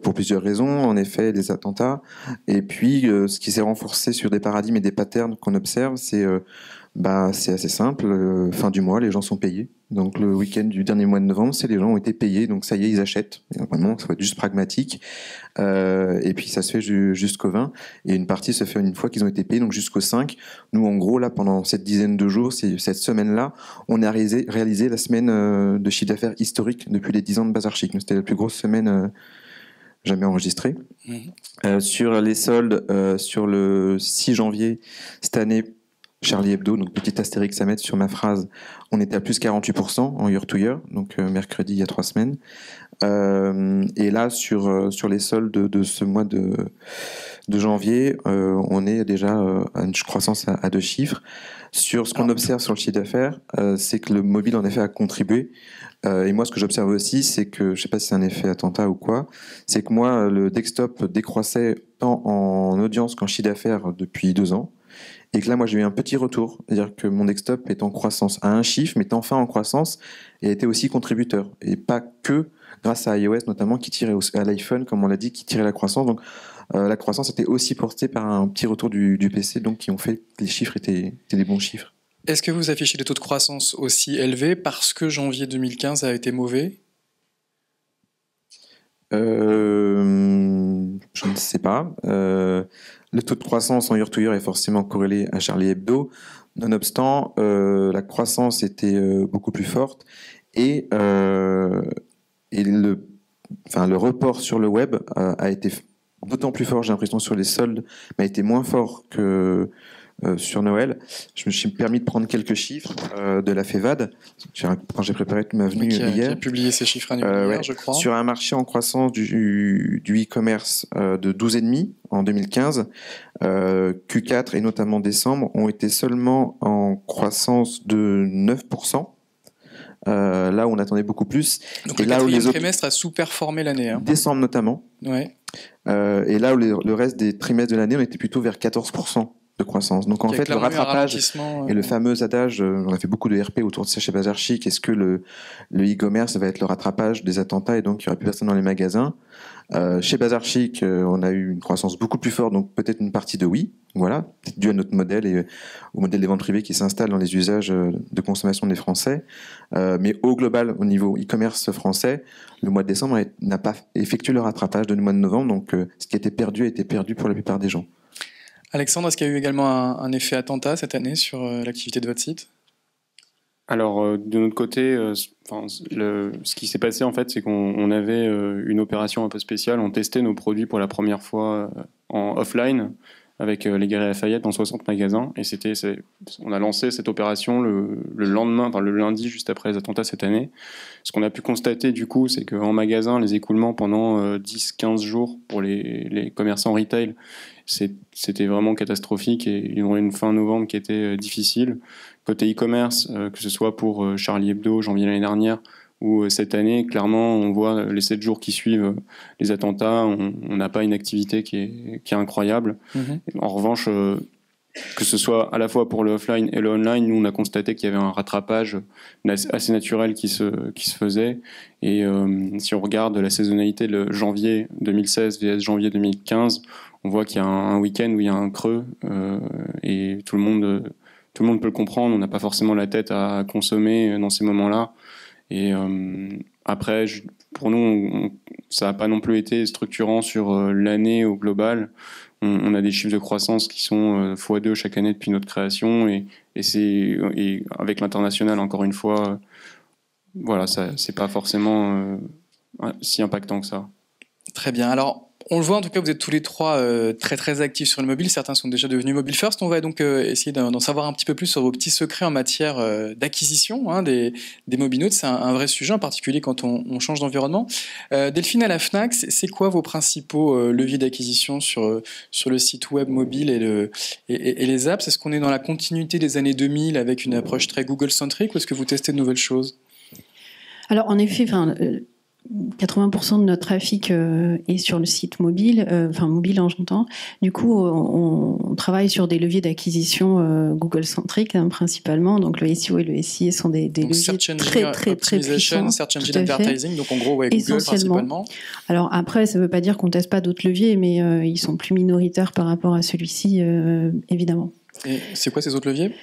pour plusieurs raisons, en effet, des attentats. Et puis, ce qui s'est renforcé sur des paradigmes et des patterns qu'on observe, c'est assez simple. Fin du mois, les gens sont payés. Donc, le week-end du dernier mois de novembre, c'est les gens ont été payés. Donc, ça y est, ils achètent. Et vraiment, ça va être juste pragmatique. Et puis, ça se fait jusqu'au 20. Et une partie se fait une fois qu'ils ont été payés, donc jusqu'au 5. Nous, en gros, là, pendant cette dizaine de jours, cette semaine-là, on a réalisé la semaine de chiffre d'affaires historique depuis les 10 ans de Bazar Chic. C'était la plus grosse semaine jamais enregistrée. Sur les soldes, sur le 6 janvier, cette année, Charlie Hebdo, donc petit astérix à mettre sur ma phrase, on était à plus 48% en year to year, donc mercredi il y a 3 semaines. Et là, sur les soldes de ce mois de janvier, on est déjà à une croissance à 2 chiffres. Sur ce qu'on observe sur le chiffre d'affaires, c'est que le mobile en effet a contribué. Et moi, ce que j'observe aussi, c'est que, je sais pas si c'est un effet attentat ou quoi, c'est que moi, le desktop décroissait tant en audience qu'en chiffre d'affaires depuis 2 ans. Et que là, moi, j'ai eu un petit retour. C'est-à-dire que mon desktop est en croissance à 1 chiffre, mais est enfin en croissance et a été aussi contributeur. Et pas que grâce à iOS, notamment, qui tirait à l'iPhone, comme on l'a dit, qui tirait la croissance. Donc, la croissance était aussi portée par un petit retour du PC, donc qui ont fait que les chiffres étaient des bons chiffres. Est-ce que vous affichez des taux de croissance aussi élevés parce que janvier 2015 a été mauvais? Je ne sais pas. Le taux de croissance en year-to-year est forcément corrélé à Charlie Hebdo. Nonobstant, la croissance était beaucoup plus forte et le report sur le web a été d'autant plus fort, j'ai l'impression, sur les soldes, mais a été moins fort que sur Noël. Je me suis permis de prendre quelques chiffres de la FEVAD quand j'ai préparé ma venue hier. Qui a publié ces chiffres annuels hier, je crois. Sur un marché en croissance du e-commerce de 12,5 en 2015, Q4 et notamment décembre ont été seulement en croissance de 9%. Là où on attendait beaucoup plus. Donc et le quatrième trimestre a sous-performé l'année. Décembre notamment. Ouais. Et là où le reste des trimestres de l'année, on était plutôt vers 14%. de croissance. Donc en fait, le rattrapage et le fameux adage, on a fait beaucoup de RP autour de ça chez Bazar Chic, est-ce que le e-commerce va être le rattrapage des attentats et donc il n'y aura plus personne dans les magasins? Chez Bazar Chic, on a eu une croissance beaucoup plus forte, donc peut-être une partie de oui, voilà, peut-être dû à notre modèle et au modèle des ventes privées qui s'installe dans les usages de consommation des Français. Mais au global, au niveau e-commerce français, le mois de décembre n'a pas effectué le rattrapage de le mois de novembre, donc ce qui a été perdu pour la plupart des gens. Alexandre, est-ce qu'il y a eu également un effet attentat cette année sur l'activité de votre site? Alors, de notre côté, ce qui s'est passé, en fait, c'est qu'on avait une opération un peu spéciale. On testait nos produits pour la première fois en offline avec les Galeries Lafayette dans 60 magasins. Et on a lancé cette opération le lendemain, le lundi, juste après les attentats cette année. Ce qu'on a pu constater, du coup, c'est qu'en magasin, les écoulements pendant 10-15 jours pour les commerçants retail, c'était vraiment catastrophique et ils ont eu une fin novembre qui était difficile. Côté e-commerce, que ce soit pour Charlie Hebdo, janvier l'année dernière, ou cette année, clairement, on voit les 7 jours qui suivent les attentats, on n'a pas une activité qui est incroyable. En revanche, que ce soit à la fois pour le offline et le online, nous, on a constaté qu'il y avait un rattrapage assez naturel qui se faisait. Et si on regarde la saisonnalité de janvier 2016 vs janvier 2015, on voit qu'il y a un week-end où il y a un creux et tout le monde peut le comprendre. On n'a pas forcément la tête à consommer dans ces moments-là. Et après, pour nous, ça n'a pas non plus été structurant sur l'année au global. On a des chiffres de croissance qui sont x2 chaque année depuis notre création. Et avec l'international, encore une fois, voilà, c'est pas forcément si impactant que ça. Très bien. Alors, on le voit, en tout cas, vous êtes tous les trois très très actifs sur le mobile. Certains sont déjà devenus mobile first. On va donc essayer d'en savoir un petit peu plus sur vos petits secrets en matière d'acquisition des mobinotes. C'est un vrai sujet, en particulier quand on change d'environnement. Delphine, à la Fnac, c'est quoi vos principaux leviers d'acquisition sur le site web mobile et les apps? Est-ce qu'on est dans la continuité des années 2000 avec une approche très Google-centrique ou est-ce que vous testez de nouvelles choses? Alors, en effet, 80% de notre trafic est sur le site mobile, mobile j'entends. Du coup, on travaille sur des leviers d'acquisition Google-centriques principalement. Donc le SEO et le SIA sont des leviers très puissants. Search Engine Advertising, donc en gros, Google principalement. Alors après, ça ne veut pas dire qu'on ne teste pas d'autres leviers, mais ils sont plus minoritaires par rapport à celui-ci, évidemment. Et c'est quoi ces autres leviers ?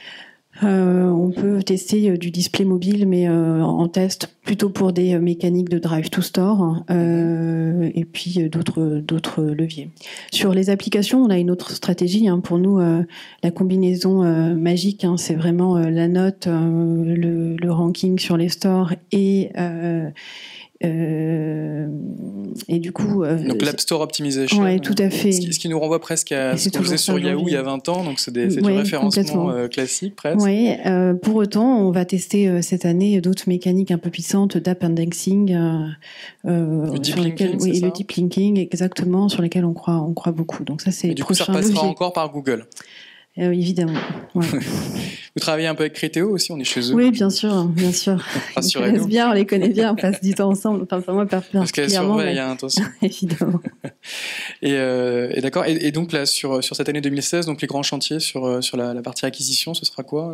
On peut tester du display mobile, mais en test plutôt pour des mécaniques de drive to store et puis d'autres leviers. Sur les applications, on a une autre stratégie. Pour nous, la combinaison magique, c'est vraiment la note, le ranking sur les stores et du coup... donc l'App Store Optimization. Oui, tout à fait. Ce qui nous renvoie presque à ce qu'on faisait sur Yahoo il y a 20 ans, donc c'est du référencement classique presque. Oui, pour autant, on va tester cette année d'autres mécaniques un peu puissantes d'app indexing. Le deep linking, c'est ça ? Le deep linking, exactement, sur lesquels on croit beaucoup. Donc ça, c'est et du coup, ça repassera encore par Google. Évidemment. Ouais. Vous travaillez un peu avec Criteo aussi, on est chez eux. Oui, bien sûr. Rassurez-nous. On les connaît bien, on passe du temps ensemble. Enfin, moi, parce qu'elle surveille, attention. Évidemment. Et d'accord. Et donc là, sur cette année 2016, donc les grands chantiers sur la partie acquisition, ce sera quoi ?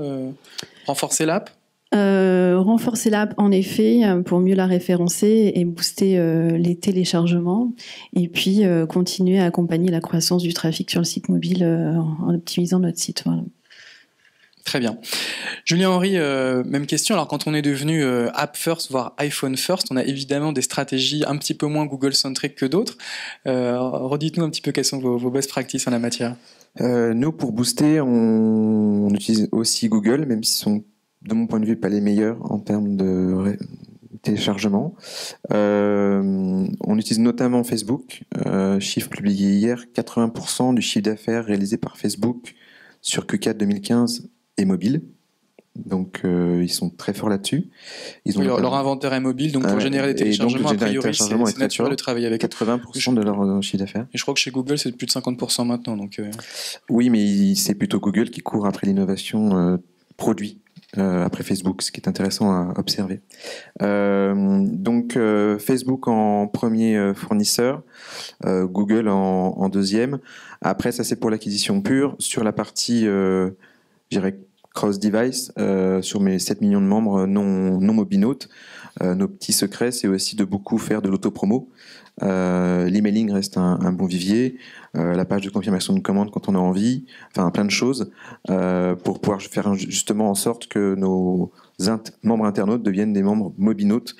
Renforcer l'app ? Renforcer l'app, en effet, pour mieux la référencer et booster les téléchargements. Et puis, continuer à accompagner la croissance du trafic sur le site mobile en optimisant notre site. Voilà. Très bien. Julien Henry, même question. Alors, quand on est devenu App First, voire iPhone First, on a évidemment des stratégies un petit peu moins Google-centriques que d'autres. Redites-nous un petit peu quelles sont vos best practices en la matière. Nous, pour booster, on utilise aussi Google, même s'ils sont, de mon point de vue, pas les meilleurs en termes de téléchargement. On utilise notamment Facebook. Chiffre publié hier, 80% du chiffre d'affaires réalisé par Facebook sur Q4 2015 est mobile. Donc ils sont très forts là-dessus. Leur inventaire est mobile, donc pour générer des téléchargements, a priori, c'est naturel de travailler avec 80% de leur chiffre d'affaires. Et je crois que chez Google, c'est plus de 50% maintenant. Donc, oui, mais c'est plutôt Google qui court après l'innovation produit. après Facebook, ce qui est intéressant à observer. Donc Facebook en premier fournisseur, Google en deuxième. Après, ça c'est pour l'acquisition pure. Sur la partie, je dirais, cross-device, sur mes 7 millions de membres non mobinautes, nos petits secrets, c'est aussi de beaucoup faire de l'autopromo. L'emailing reste un bon vivier, la page de confirmation de commande quand on a envie, enfin plein de choses pour pouvoir faire justement en sorte que nos membres internautes deviennent des membres mobinautes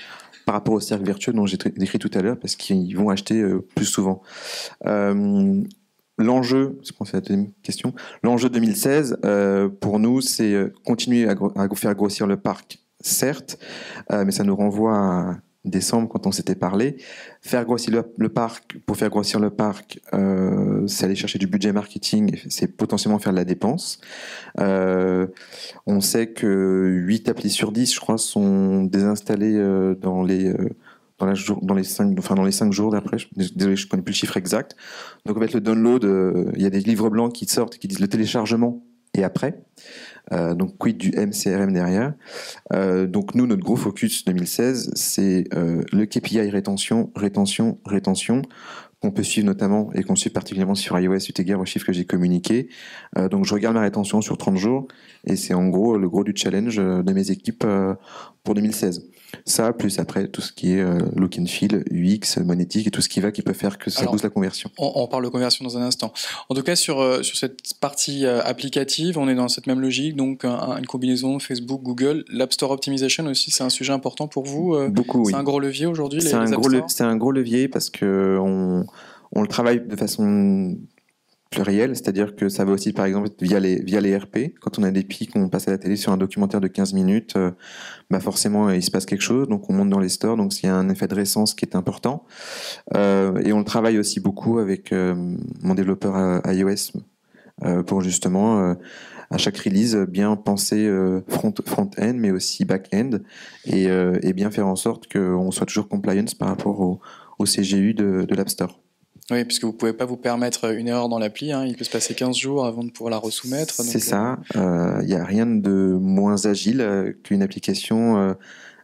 par rapport au cercle vertueux dont j'ai décrit tout à l'heure, parce qu'ils vont acheter plus souvent. L'enjeu, c'est la deuxième question. L'enjeu 2016, pour nous, c'est continuer à faire grossir le parc, certes, mais ça nous renvoie à décembre quand on s'était parlé. Faire grossir le parc, pour faire grossir le parc, c'est aller chercher du budget marketing, c'est potentiellement faire de la dépense. On sait que 8 applis sur 10, je crois, sont désinstallés dans les 5 jours d'après. Désolé, je ne connais plus le chiffre exact. Donc en fait, le download, il y a des livres blancs qui sortent qui disent le téléchargement et après. Donc quid du MCRM derrière. Donc nous, notre gros focus 2016, c'est le KPI rétention, qu'on peut suivre notamment et qu'on suit particulièrement sur iOS, eu égard aux chiffres que j'ai communiqués. Donc je regarde ma rétention sur 30 jours et c'est en gros le gros du challenge de mes équipes pour 2016. Ça, plus après tout ce qui est look and feel, UX, monétique et tout ce qui peut faire que ça booste la conversion. On parle de conversion dans un instant. En tout cas, sur cette partie applicative, on est dans cette même logique, donc une combinaison Facebook, Google. L'App Store Optimization aussi, c'est un sujet important pour vous. Beaucoup, oui. C'est un gros levier aujourd'hui, c'est un gros levier parce que on le travaille de façon pluriel, c'est-à-dire que ça va aussi, par exemple, via les RP. Quand on a des pics, on passe à la télé sur un documentaire de 15 minutes, forcément, il se passe quelque chose, donc on monte dans les stores, donc il y a un effet de récence qui est important. Et on le travaille aussi beaucoup avec mon développeur iOS pour justement, à chaque release, bien penser front-end, mais aussi back-end, et bien faire en sorte qu'on soit toujours compliance par rapport au CGU de l'App Store. Oui, puisque vous ne pouvez pas vous permettre une erreur dans l'appli, il peut se passer 15 jours avant de pouvoir la resoumettre. C'est ça, il n'y a rien de moins agile qu'une application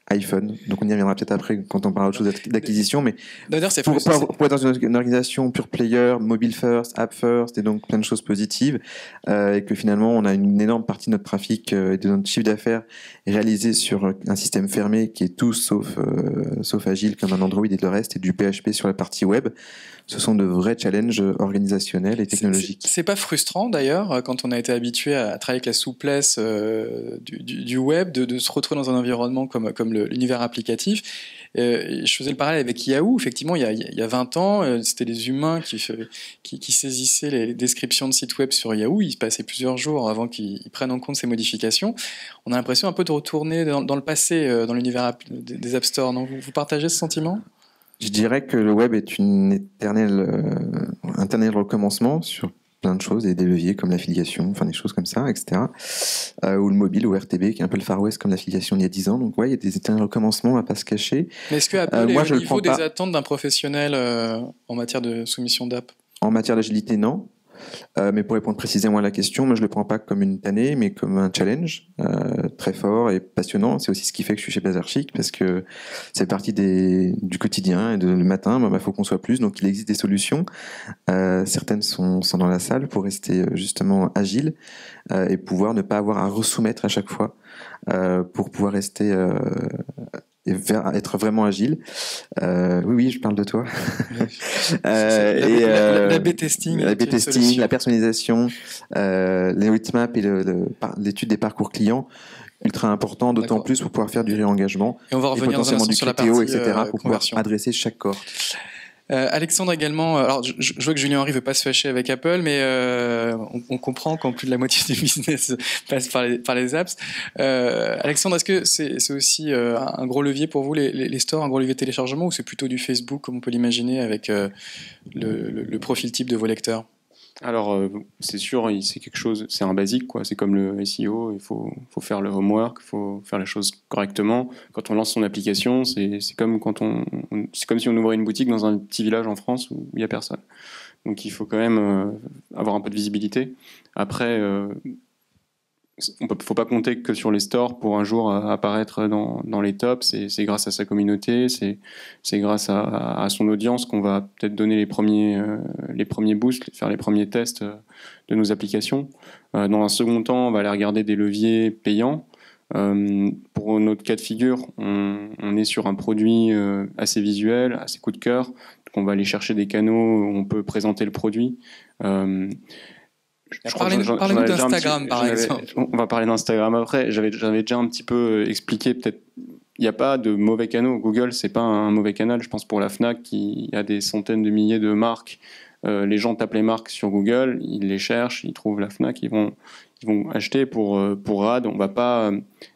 iPhone. Donc on y reviendra peut-être après quand on parlera autre chose d'acquisition, mais d'ailleurs, c'est pour être dans une organisation pure player, mobile first, app first, et donc plein de choses positives, et que finalement on a une énorme partie de notre trafic et de notre chiffre d'affaires réalisé sur un système fermé qui est tout sauf agile comme un Android et le reste, et du PHP sur la partie web. Ce sont de vrais challenges organisationnels et technologiques. C'est pas frustrant d'ailleurs, quand on a été habitué à travailler avec la souplesse du web, de se retrouver dans un environnement comme l'univers applicatif. Je faisais le parallèle avec Yahoo. Effectivement, il y a 20 ans, c'était les humains qui saisissaient les descriptions de sites web sur Yahoo. Il se passait plusieurs jours avant qu'ils prennent en compte ces modifications. On a l'impression un peu de retourner dans le passé, dans l'univers des App Store. Non, vous partagez ce sentiment ? Je dirais que le web est un éternel recommencement sur plein de choses, et des leviers comme l'affiliation, enfin des choses comme ça, etc. Ou le mobile, ou RTB, qui est un peu le Far West comme l'affiliation il y a 10 ans. Donc ouais, il y a des éternels recommencements à pas se cacher. Mais est-ce que Apple est au niveau des attentes d'un professionnel en matière de soumission d'app ? En matière d'agilité, non. Mais pour répondre précisément à la question, moi je le prends pas comme une tannée, mais comme un challenge très fort et passionnant. C'est aussi ce qui fait que je suis chez Bazar Chic, parce que c'est partie du quotidien, et le matin, faut qu'on soit plus. Donc il existe des solutions. Certaines sont dans la salle pour rester justement agile et pouvoir ne pas avoir à resoumettre à chaque fois pour pouvoir rester être vraiment agile. Oui, je parle de toi. L'A/B testing, la personnalisation, les roadmaps et l'étude des parcours clients, ultra important, d'autant plus pour pouvoir faire du réengagement. Et on va revenir potentiellement sur du la CTO, partie etc., pour pouvoir conversion. adresser chaque cohorte. Alexandre également, alors je vois que Julien Henry veut pas se fâcher avec Apple, mais on comprend qu'en plus de la moitié du business passe par les apps. Alexandre, est-ce que c'est aussi un gros levier pour vous, les stores, un gros levier de téléchargement, ou c'est plutôt du Facebook comme on peut l'imaginer avec le profil type de vos lecteurs ? Alors, c'est sûr, c'est quelque chose, c'est un basique, quoi. C'est comme le SEO, il faut faire le homework, il faut faire les choses correctement. Quand on lance son application, c'est comme c'est comme si on ouvrait une boutique dans un petit village en France où il n'y a personne. Donc, il faut quand même avoir un peu de visibilité. Après, faut pas compter que sur les stores pour un jour apparaître dans les tops. C'est grâce à sa communauté, c'est grâce à son audience qu'on va peut-être donner les premiers boosts, faire les premiers tests de nos applications. Dans un second temps, on va aller regarder des leviers payants. Pour notre cas de figure, on est sur un produit assez visuel, assez coup de cœur. Donc on va aller chercher des canaux où on peut présenter le produit. Parlez-nous d'Instagram, par exemple. On va parler d'Instagram après. J'avais déjà un petit peu expliqué, peut-être. Il n'y a pas de mauvais canaux. Google, c'est pas un mauvais canal. Je pense pour la Fnac, qui a des centaines de milliers de marques. Les gens tapent les marques sur Google, ils les cherchent, ils trouvent la Fnac, ils vont acheter. Pour Rad, on va pas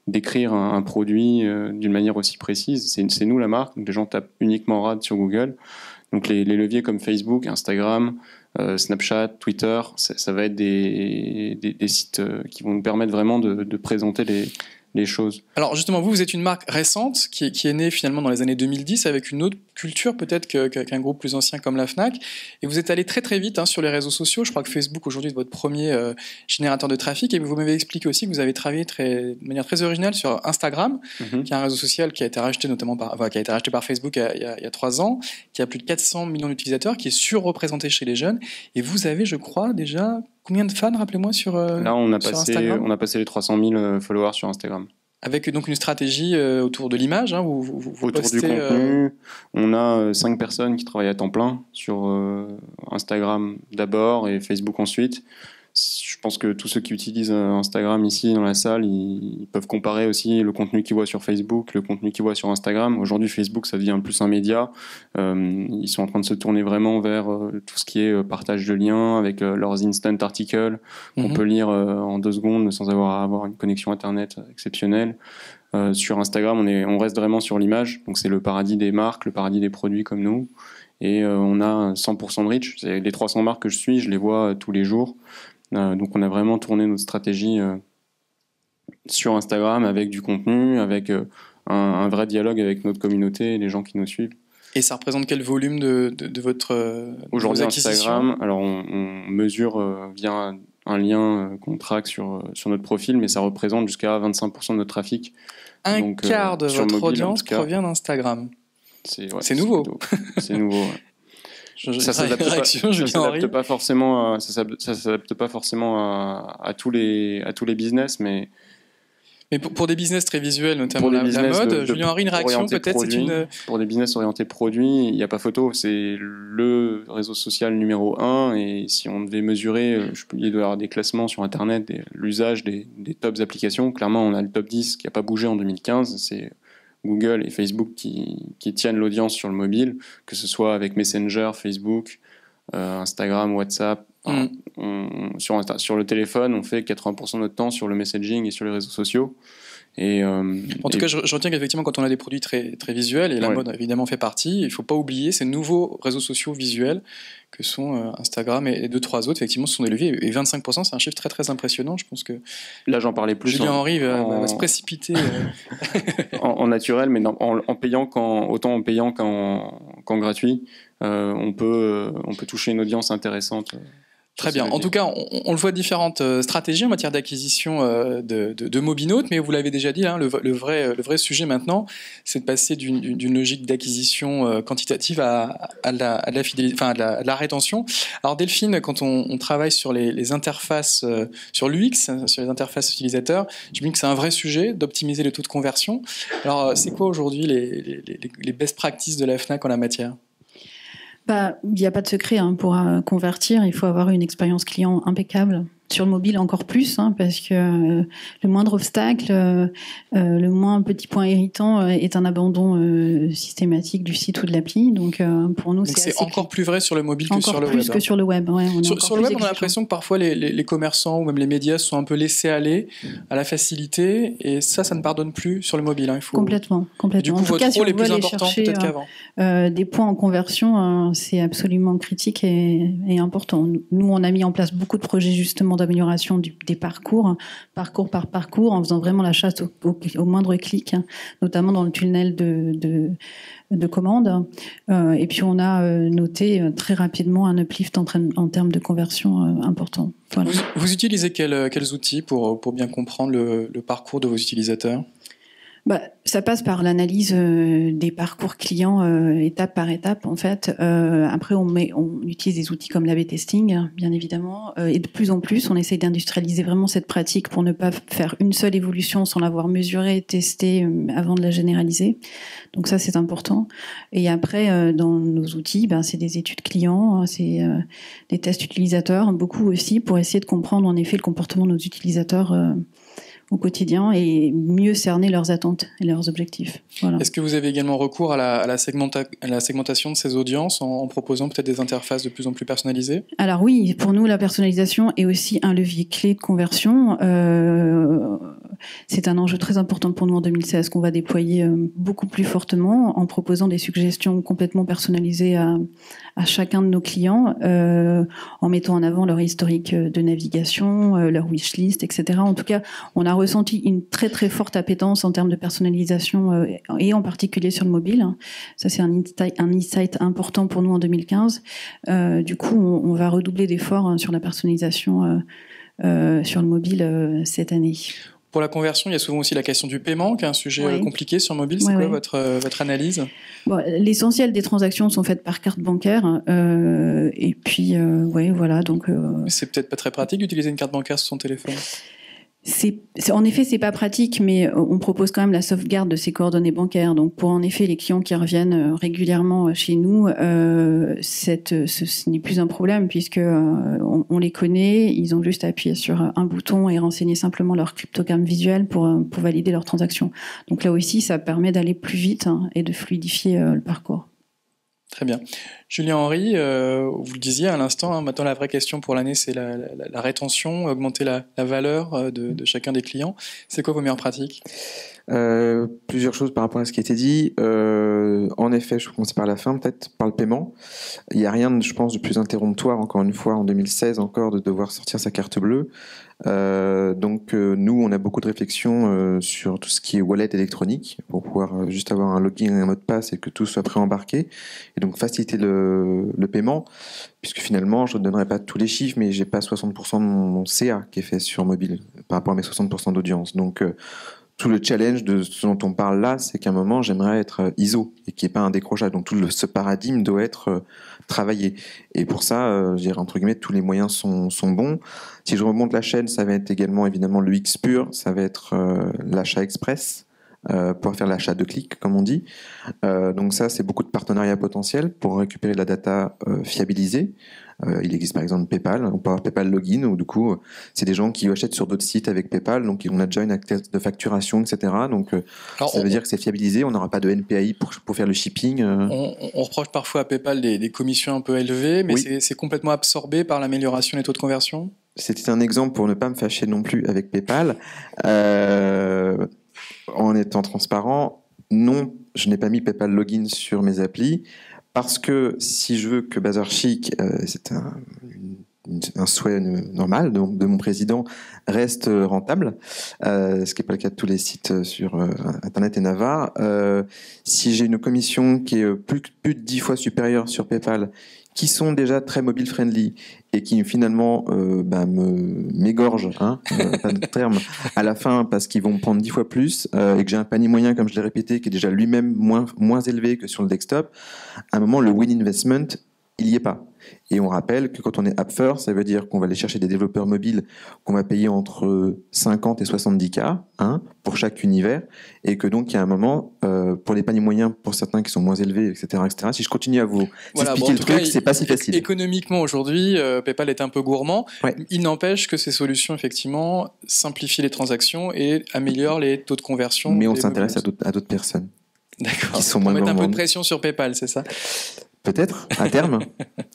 décrire un produit d'une manière aussi précise. C'est nous la marque. Donc les gens tapent uniquement Rad sur Google. Donc les leviers comme Facebook, Instagram, Snapchat, Twitter, ça va être des sites qui vont nous permettre vraiment de présenter les choses. Alors justement, vous êtes une marque récente qui est née finalement dans les années 2010 avec une autre culture peut-être qu'un groupe plus ancien comme la Fnac. Et vous êtes allé très très vite sur les réseaux sociaux. Je crois que Facebook aujourd'hui est votre premier générateur de trafic. Et vous m'avez expliqué aussi que vous avez travaillé de manière très originale sur Instagram, qui est un réseau social qui a été racheté par Facebook il y a 3 ans, qui a plus de 400 millions d'utilisateurs, qui est surreprésenté chez les jeunes. Et vous avez, je crois, déjà combien de fans, rappelez-moi, sur Là, on a Instagram passé les 300 000 followers sur Instagram. Avec donc une stratégie autour de l'image, vous autour postez, du contenu. On a 5 personnes qui travaillent à temps plein sur Instagram d'abord et Facebook ensuite. Je pense que tous ceux qui utilisent Instagram ici dans la salle, ils peuvent comparer aussi le contenu qu'ils voient sur Facebook, le contenu qu'ils voient sur Instagram. Aujourd'hui, Facebook, ça devient plus un média. Ils sont en train de se tourner vraiment vers tout ce qui est partage de liens avec leurs instant articles qu'on peut lire en 2 secondes sans avoir une connexion Internet exceptionnelle. Sur Instagram, on reste vraiment sur l'image. Donc c'est le paradis des marques, le paradis des produits comme nous. Et on a 100% de reach. Les 300 marques que je suis, je les vois tous les jours. Donc on a vraiment tourné notre stratégie sur Instagram avec du contenu, avec un vrai dialogue avec notre communauté et les gens qui nous suivent. Et ça représente quel volume de votre Aujourd'hui, Instagram, alors on mesure via un lien qu'on traque sur notre profil, mais ça représente jusqu'à 25% de notre trafic. Un quart de votre mobile, audience provient d'Instagram. C'est nouveau. C'est nouveau. Ça s'adapte pas forcément à tous les business, mais pour des business très visuels, notamment la mode, Julien Henry, une réaction peut-être, pour des business orientés produits, il n'y a pas photo. C'est le réseau social numéro 1, et si on devait mesurer, il doit y avoir des classements sur Internet, l'usage des tops applications. Clairement, on a le top 10 qui n'a pas bougé en 2015. C'est Google et Facebook qui tiennent l'audience sur le mobile, que ce soit avec Messenger, Facebook, Instagram, WhatsApp. Sur le téléphone, on fait 80% de notre temps sur le messaging et sur les réseaux sociaux. En tout cas, je retiens qu'effectivement, quand on a des produits très, très visuels, et la mode évidemment fait partie, il ne faut pas oublier ces nouveaux réseaux sociaux visuels que sont Instagram et 2-3 autres. Effectivement, ce sont des leviers. Et 25%, c'est un chiffre très, très impressionnant. Je pense que là, j'en parlais plus. Julien Henry va se précipiter. en naturel, mais en payant autant en payant qu'en gratuit, on peut toucher une audience intéressante. Très bien. En tout cas, on le voit, différentes stratégies en matière d'acquisition de mobinautes, mais vous l'avez déjà dit, le vrai sujet maintenant, c'est de passer d'une logique d'acquisition quantitative à la rétention. Alors Delphine, quand on travaille sur les interfaces, sur l'UX, sur les interfaces utilisateurs, je me dis que c'est un vrai sujet d'optimiser le taux de conversion. Alors, c'est quoi aujourd'hui les best practices de la Fnac en la matière ? Il n'y a pas de secret. Pour convertir, il faut avoir une expérience client impeccable. Sur le mobile, encore plus, parce que le moindre obstacle, le moins petit point irritant est un abandon systématique du site ou de l'appli. Donc, pour nous, c'est encore plus vrai sur le mobile que sur le web. Encore plus que sur le web. Ouais, sur le web, on a l'impression que parfois les commerçants ou même les médias sont un peu laissés aller à la facilité, et ça ne pardonne plus sur le mobile. Il faut... Complètement. Du coup, en tout cas, si on est veut plus aller important chercher peut-être qu'avant. des points en conversion, c'est absolument critique et important. Nous, on a mis en place beaucoup de projets justement d'amélioration des parcours par parcours, en faisant vraiment la chasse au moindre clic, hein, notamment dans le tunnel de commande. Et puis on a noté très rapidement un uplift en termes de conversion important. Voilà. Vous utilisez quels outils pour bien comprendre le parcours de vos utilisateurs ? Ça passe par l'analyse des parcours clients étape par étape en fait. Après on utilise des outils comme l'A/B testing bien évidemment et de plus en plus on essaye d'industrialiser vraiment cette pratique pour ne pas faire une seule évolution sans l'avoir mesurée, testée avant de la généraliser. Donc ça c'est important. Et après dans nos outils, c'est des études clients, c'est des tests utilisateurs, beaucoup aussi pour essayer de comprendre en effet le comportement de nos utilisateurs au quotidien et mieux cerner leurs attentes et leurs objectifs. Voilà. Est-ce que vous avez également recours à la segmentation de ces audiences en proposant peut-être des interfaces de plus en plus personnalisées ? Alors oui, pour nous, la personnalisation est aussi un levier clé de conversion. C'est un enjeu très important pour nous en 2016 qu'on va déployer beaucoup plus fortement en proposant des suggestions complètement personnalisées à chacun de nos clients, en mettant en avant leur historique de navigation, leur wishlist, etc. En tout cas, on a ressenti une très très forte appétence en termes de personnalisation et en particulier sur le mobile. Ça c'est un insight important pour nous en 2015. Du coup, on va redoubler d'efforts sur la personnalisation sur le mobile cette année. Pour la conversion, il y a souvent aussi la question du paiement, qui est un sujet compliqué sur mobile. C'est quoi votre analyse ? L'essentiel des transactions sont faites par carte bancaire. Et puis, voilà. Donc, c'est peut-être pas très pratique d'utiliser une carte bancaire sur son téléphone. En effet, c'est pas pratique, mais on propose quand même la sauvegarde de ses coordonnées bancaires. Donc, pour en effet les clients qui reviennent régulièrement chez nous, ce n'est plus un problème puisque on les connaît. Ils ont juste à appuyer sur un bouton et renseigner simplement leur cryptogramme visuel pour valider leur transaction. Donc là aussi, ça permet d'aller plus vite et de fluidifier le parcours. Très bien. Julien Henry, vous le disiez à l'instant, maintenant la vraie question pour l'année, c'est la rétention, augmenter la valeur de chacun des clients. C'est quoi vos meilleures pratiques ? Plusieurs choses par rapport à ce qui a été dit. En effet, je vais commencer par la fin, peut-être par le paiement. Il n'y a rien, je pense, de plus interromptoire, encore une fois, en 2016 encore, de devoir sortir sa carte bleue. Donc nous, on a beaucoup de réflexions sur tout ce qui est wallet électronique pour pouvoir juste avoir un login et un mot de passe et que tout soit pré-embarqué et donc faciliter le paiement, puisque finalement, je ne donnerai pas tous les chiffres, mais j'ai pas 60% de mon CA qui est fait sur mobile par rapport à mes 60% d'audience. Donc tout le challenge de ce dont on parle là, c'est qu'à un moment, j'aimerais être ISO et qu'il n'y ait pas un décrochage. Donc ce paradigme doit être travaillé. Et pour ça, je dirais, entre guillemets, tous les moyens sont bons. Si je remonte la chaîne, ça va être également évidemment le X pur, ça va être l'achat express, pour faire l'achat de clics, comme on dit. Donc ça, c'est beaucoup de partenariats potentiels pour récupérer de la data fiabilisée. Il existe par exemple PayPal, on peut avoir PayPal Login, où du coup, c'est des gens qui achètent sur d'autres sites avec PayPal, donc on a déjà une acte de facturation, etc. Donc ça veut dire que c'est fiabilisé, on n'aura pas de NPI pour faire le shipping. On reproche parfois à PayPal des commissions un peu élevées, mais oui. C'est complètement absorbé par l'amélioration des taux de conversion ? C'était un exemple pour ne pas me fâcher non plus avec PayPal. En étant transparent, non, je n'ai pas mis PayPal Login sur mes applis, parce que si je veux que Bazar Chic, c'est un souhait normal de mon président, reste rentable, ce qui n'est pas le cas de tous les sites sur Internet et Navarre, si j'ai une commission qui est plus de 10 fois supérieure sur PayPal, qui sont déjà très mobile friendly et qui finalement m'égorgent, pas de terme, à la fin parce qu'ils vont me prendre 10 fois plus et que j'ai un panier moyen, comme je l'ai répété, qui est déjà lui-même moins élevé que sur le desktop, à un moment, le win investment, il n'y est pas. Et on rappelle que quand on est app first, ça veut dire qu'on va aller chercher des développeurs mobiles qu'on va payer entre 50 et 70K pour chaque univers, et que donc il y a un moment, pour les paniers moyens, pour certains qui sont moins élevés, etc., si je continue à vous expliquer le truc, c'est pas si facile. Économiquement, aujourd'hui, PayPal est un peu gourmand. Ouais. Il n'empêche que ces solutions, effectivement, simplifient les transactions et améliorent les taux de conversion. Mais on s'intéresse à d'autres personnes. D'accord. Qui sont moins mettre un peu de gourmandes. pression sur PayPal, c'est ça ? Peut-être, à terme.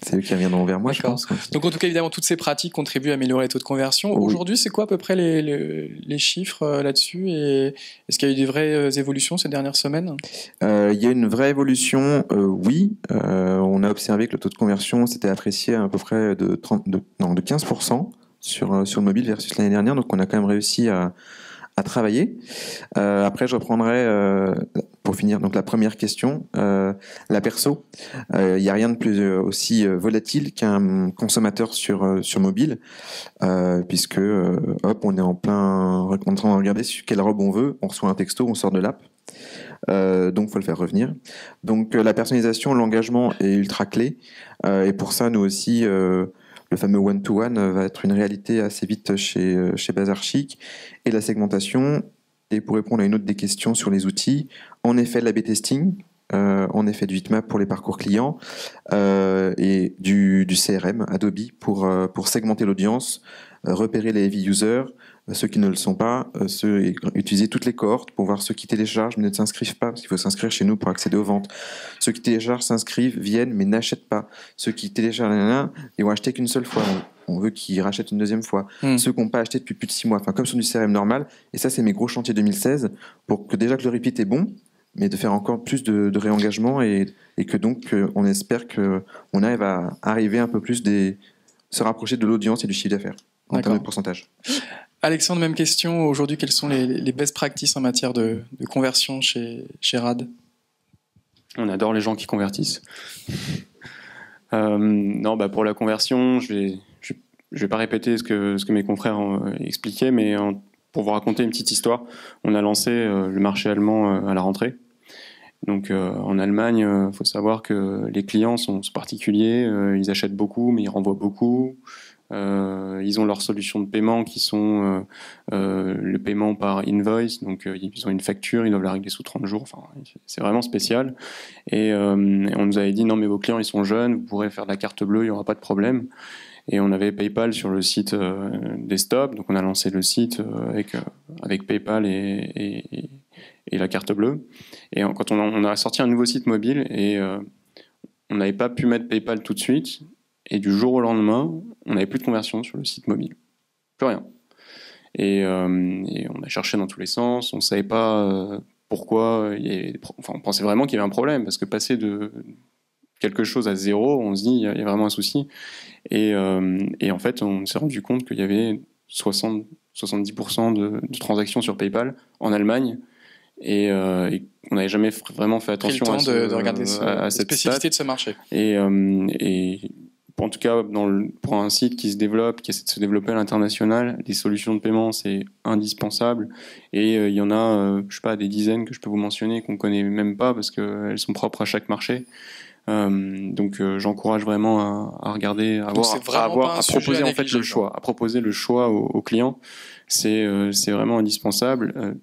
C'est eux qui reviendront vers moi, D'accord. je pense. Donc en tout cas, évidemment, toutes ces pratiques contribuent à améliorer les taux de conversion. Oui. Aujourd'hui, c'est quoi à peu près les chiffres là-dessus, et est-ce qu'il y a eu des vraies évolutions ces dernières semaines ? Il y a une vraie évolution, oui. On a observé que le taux de conversion s'était apprécié à peu près de 15% sur le mobile versus l'année dernière, donc on a quand même réussi à travailler. Après, je reprendrai, pour finir, donc la première question, la perso. Il n'y a rien de plus aussi volatile qu'un consommateur sur mobile, puisque hop, on est en train de regarder sur quelle robe on veut, on reçoit un texto, on sort de l'app. Donc, faut le faire revenir. Donc, la personnalisation, l'engagement est ultra clé. Et pour ça, nous aussi, le fameux one-to-one va être une réalité assez vite chez Bazar Chic. Et la segmentation. Et pour répondre à une autre des questions sur les outils, en effet, l'A/B testing, en effet, du heatmap pour les parcours clients et du CRM, Adobe, pour segmenter l'audience, repérer les heavy users, ceux qui ne le sont pas, utiliser toutes les cohortes pour voir ceux qui téléchargent mais ne s'inscrivent pas, parce qu'il faut s'inscrire chez nous pour accéder aux ventes. Ceux qui téléchargent, s'inscrivent, viennent mais n'achètent pas. Ceux qui téléchargent, ils vont acheter qu'une seule fois. On veut qu'ils rachètent une deuxième fois. Ceux qui n'ont pas acheté depuis plus de 6 mois, enfin comme sur du CRM normal. Et ça, c'est mes gros chantiers 2016 pour que déjà que le repeat est bon, mais de faire encore plus de réengagement et que donc on espère qu'on arrive à arriver un peu plus se rapprocher de l'audience et du chiffre d'affaires en termes de pourcentage. Alexandre, même question. Aujourd'hui, quelles sont les best practices en matière de conversion chez RAD? On adore les gens qui convertissent. Non, pour la conversion, je vais pas répéter ce que mes confrères ont expliqué, mais pour vous raconter une petite histoire, on a lancé le marché allemand à la rentrée. Donc en Allemagne, il faut savoir que les clients sont particuliers, ils achètent beaucoup, mais ils renvoient beaucoup. Ils ont leurs solutions de paiement qui sont le paiement par invoice, donc ils ont une facture, ils doivent la régler sous 30 jours, enfin, c'est vraiment spécial. Et on nous avait dit non mais vos clients ils sont jeunes, vous pourrez faire de la carte bleue, il n'y aura pas de problème. Et on avait PayPal sur le site desktop, donc on a lancé le site avec PayPal et la carte bleue. Et quand on a sorti un nouveau site mobile et on n'avait pas pu mettre PayPal tout de suite. Et du jour au lendemain, on n'avait plus de conversion sur le site mobile. Plus rien. Et on a cherché dans tous les sens, on ne savait pas pourquoi. On pensait vraiment qu'il y avait un problème, parce que passer de quelque chose à zéro, on se dit il y a vraiment un souci. Et en fait, on s'est rendu compte qu'il y avait 70% de transactions sur PayPal en Allemagne. Et on n'avait jamais vraiment fait attention de regarder cette spécificité de ce marché. Et en tout cas, pour un site qui se développe, qui essaie de se développer à l'international, les solutions de paiement, c'est indispensable. Et il y en a, je sais pas, des dizaines que je peux vous mentionner qu'on connaît même pas parce qu'elles sont propres à chaque marché. Donc j'encourage vraiment à regarder, à proposer en fait le choix, à proposer le choix aux clients. C'est vraiment indispensable.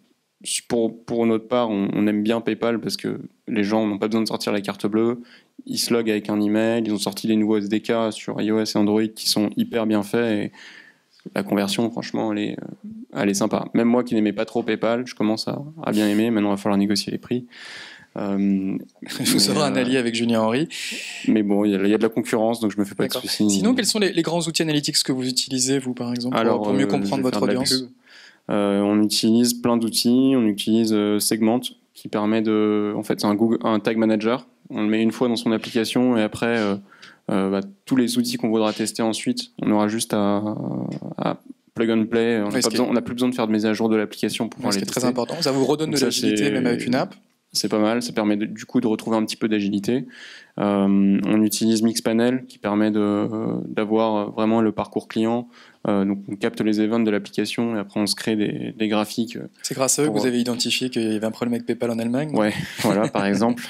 Pour notre part, on aime bien PayPal parce que les gens n'ont pas besoin de sortir la carte bleue. Ils se loguent avec un email. Ils ont sorti les nouveaux SDK sur iOS et Android qui sont hyper bien faits. Et la conversion, franchement, elle est sympa. Même moi qui n'aimais pas trop PayPal, je commence à bien aimer. Maintenant, il va falloir négocier les prix. Il vous sera un allié avec Julien Henry. Mais bon, il y a de la concurrence, donc je me fais pas de soucis. Sinon, quels sont les grands outils analytiques que vous utilisez, vous, par exemple, pour mieux comprendre votre audience? On utilise plein d'outils. On utilise Segment, qui permet en fait, c'est un tag manager. On le met une fois dans son application et après, tous les outils qu'on voudra tester ensuite, on aura juste à plug and play. On n'a plus besoin de faire de mise à jour de l'application pour pouvoir les tester. C'est très important. Ça vous redonne de l'agilité, même avec une app. C'est pas mal, ça permet du coup de retrouver un petit peu d'agilité. On utilise Mixpanel qui permet d'avoir vraiment le parcours client. Donc on capte les events de l'application et après on se crée des graphiques. C'est grâce à eux que vous avez identifié qu'il y avait un problème avec PayPal en Allemagne? Ouais, voilà, par exemple.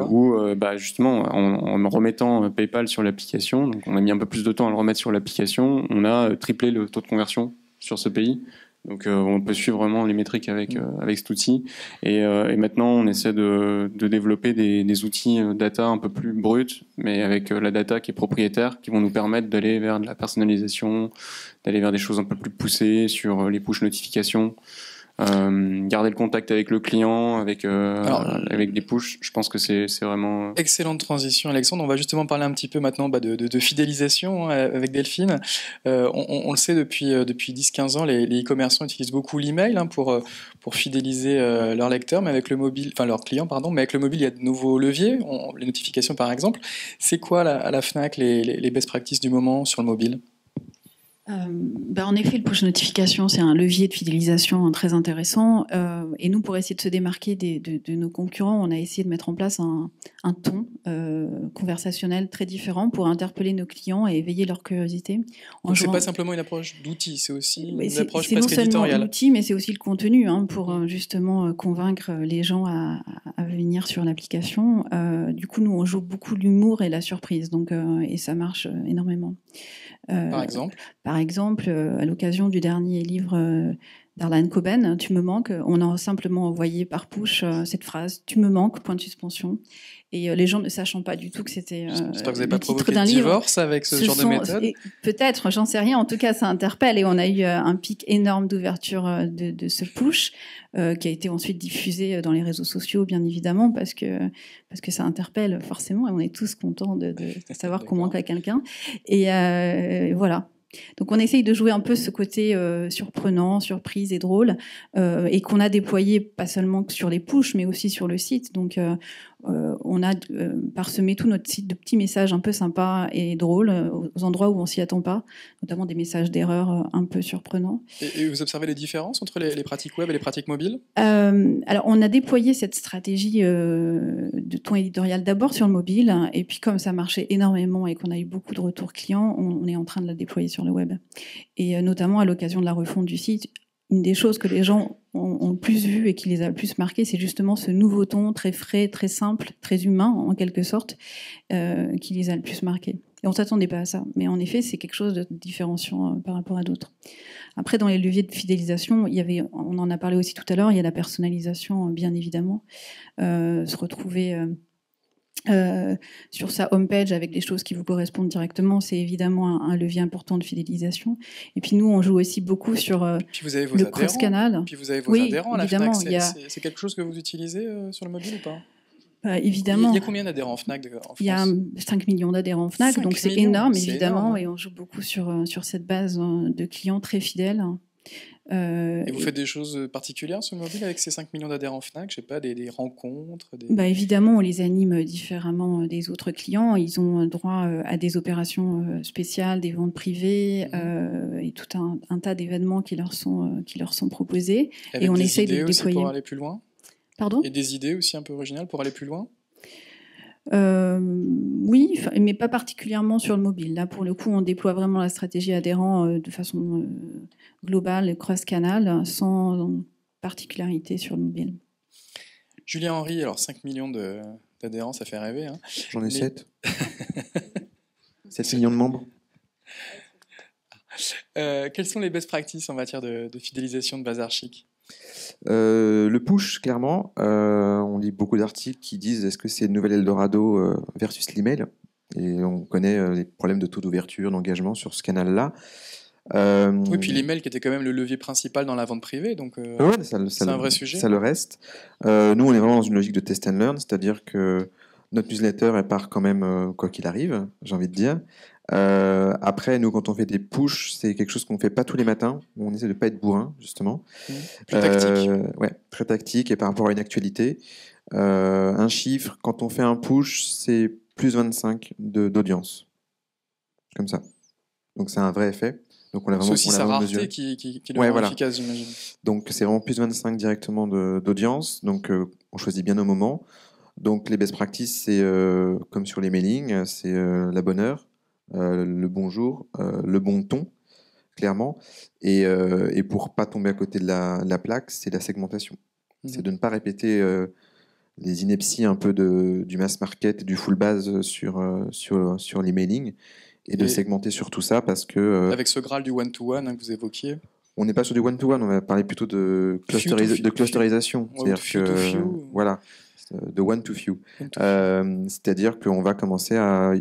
Ou justement, en remettant PayPal sur l'application, donc on a mis un peu plus de temps à le remettre sur l'application, on a triplé le taux de conversion sur ce pays. Donc on peut suivre vraiment les métriques avec cet outil. Et maintenant, on essaie de développer des outils data un peu plus bruts, mais avec la data qui est propriétaire, qui vont nous permettre d'aller vers de la personnalisation, d'aller vers des choses un peu plus poussées sur les push notifications. Garder le contact avec le client, avec des push, je pense que c'est vraiment... Excellente transition, Alexandre. On va justement parler un petit peu maintenant de fidélisation avec Delphine. On le sait depuis 10-15 ans, les e-commerçants utilisent beaucoup l'email pour fidéliser leurs lecteurs, mais avec le mobile, enfin leurs clients, pardon, mais avec le mobile, il y a de nouveaux leviers, les notifications par exemple. C'est quoi à la Fnac les best practices du moment sur le mobile? En effet, le push notification, c'est un levier de fidélisation très intéressant. Et nous, pour essayer de se démarquer de nos concurrents, on a essayé de mettre en place un ton conversationnel très différent pour interpeller nos clients et éveiller leur curiosité. Donc, c'est pas simplement une approche d'outil, c'est aussi une approche presque éditoriale. C'est non seulement l'outil, mais c'est aussi le contenu pour justement convaincre les gens à venir sur l'application. Du coup, nous, on joue beaucoup l'humour et la surprise, et ça marche énormément. Par exemple, à l'occasion du dernier livre d'Arlan Coben, Tu me manques, on a simplement envoyé par push cette phrase, Tu me manques, point de suspension. Et les gens ne sachant pas du tout que c'était j'espère que vous n'avez pas provoqué de divorce avec ce genre de méthode. Peut-être, j'en sais rien. En tout cas, ça interpelle. Et on a eu un pic énorme d'ouverture de ce push qui a été ensuite diffusé dans les réseaux sociaux, bien évidemment, parce que ça interpelle forcément. Et on est tous contents de savoir qu'on manque à quelqu'un. Et voilà. Donc on essaye de jouer un peu ce côté surprenant, surprise et drôle, et qu'on a déployé pas seulement sur les pushs, mais aussi sur le site. Donc on a parsemé tout notre site de petits messages un peu sympas et drôles aux endroits où on s'y attend pas, notamment des messages d'erreur un peu surprenants. Et vous observez les différences entre les pratiques web et les pratiques mobiles ? Alors on a déployé cette stratégie de ton éditorial d'abord sur le mobile, et puis comme ça marchait énormément et qu'on a eu beaucoup de retours clients, on est en train de la déployer sur le web. Et notamment à l'occasion de la refonte du site, une des choses que les gens ont le plus vu et qui les a le plus marqués, c'est justement ce nouveau ton très frais, très simple, très humain en quelque sorte, qui les a le plus marqués. Et on ne s'attendait pas à ça. Mais en effet, c'est quelque chose de différenciant par rapport à d'autres. Après, dans les leviers de fidélisation, on en a parlé aussi tout à l'heure, il y a la personnalisation, bien évidemment. Se retrouver sur sa homepage avec des choses qui vous correspondent directement, c'est évidemment un levier important de fidélisation. Et puis nous, on joue aussi beaucoup sur le cross-canal. Puis vous avez vos adhérents à la Fnac. C'est quelque chose que vous utilisez sur le mobile ou pas ? Évidemment. Il y a combien d'adhérents Fnac en France ? Il y a 5 millions d'adhérents Fnac, donc c'est énorme, évidemment. Et on joue beaucoup sur cette base de clients très fidèles. Et vous faites des choses particulières sur le mobile avec ces 5 millions d'adhérents Fnac ? Je sais pas, des rencontres Évidemment, on les anime différemment des autres clients. Ils ont droit à des opérations spéciales, des ventes privées et tout un tas d'événements qui leur sont proposés. Avec et on des essaye de idées aussi déployer. Pour aller plus loin ? Pardon ? Et des idées aussi un peu originales pour aller plus loin ? Oui, mais pas particulièrement sur le mobile. Là, pour le coup, on déploie vraiment la stratégie adhérent de façon globale, cross-canal, sans particularité sur le mobile. Julien Henry, alors 5 millions d'adhérents, ça fait rêver. Hein. J'en ai 7. 7 millions de membres. Quelles sont les best practices en matière de fidélisation de Bazar Chic ? Le push, clairement, on lit beaucoup d'articles qui disent est-ce que c'est le nouvel Eldorado versus l'email, et on connaît les problèmes de taux d'ouverture, d'engagement sur ce canal-là. Oui, puis l'email qui était quand même le levier principal dans la vente privée, donc c'est un vrai sujet. Ça le reste. Nous, on est vraiment dans une logique de test and learn, c'est-à-dire que notre newsletter, elle part quand même quoi qu'il arrive, j'ai envie de dire. Après, nous, quand on fait des pushs, c'est quelque chose qu'on ne fait pas tous les matins. On essaie de ne pas être bourrin, justement. Plus tactique. Ouais, très tactique et par rapport à une actualité. Un chiffre, quand on fait un push, c'est plus 25 d'audience. Comme ça. Donc, c'est un vrai effet. Donc, on a vraiment, c'est aussi sa rareté qui le rend efficace, j'imagine. Donc, c'est vraiment plus 25 directement d'audience. Donc, on choisit bien nos moments. Donc, les best practices, c'est comme sur les mailings, c'est la bonne heure. Le bonjour, le bon ton, clairement. Et pour pas tomber à côté de la plaque, c'est la segmentation. C'est de ne pas répéter les inepties un peu du mass market, du full base sur les mailings, et de segmenter sur tout ça parce que... avec ce Graal du one-to-one que vous évoquiez. On n'est pas sur du one-to-one, on va parler plutôt de clusterisation. C'est-à-dire que... Voilà, de one-to-few. C'est-à-dire qu'on va commencer à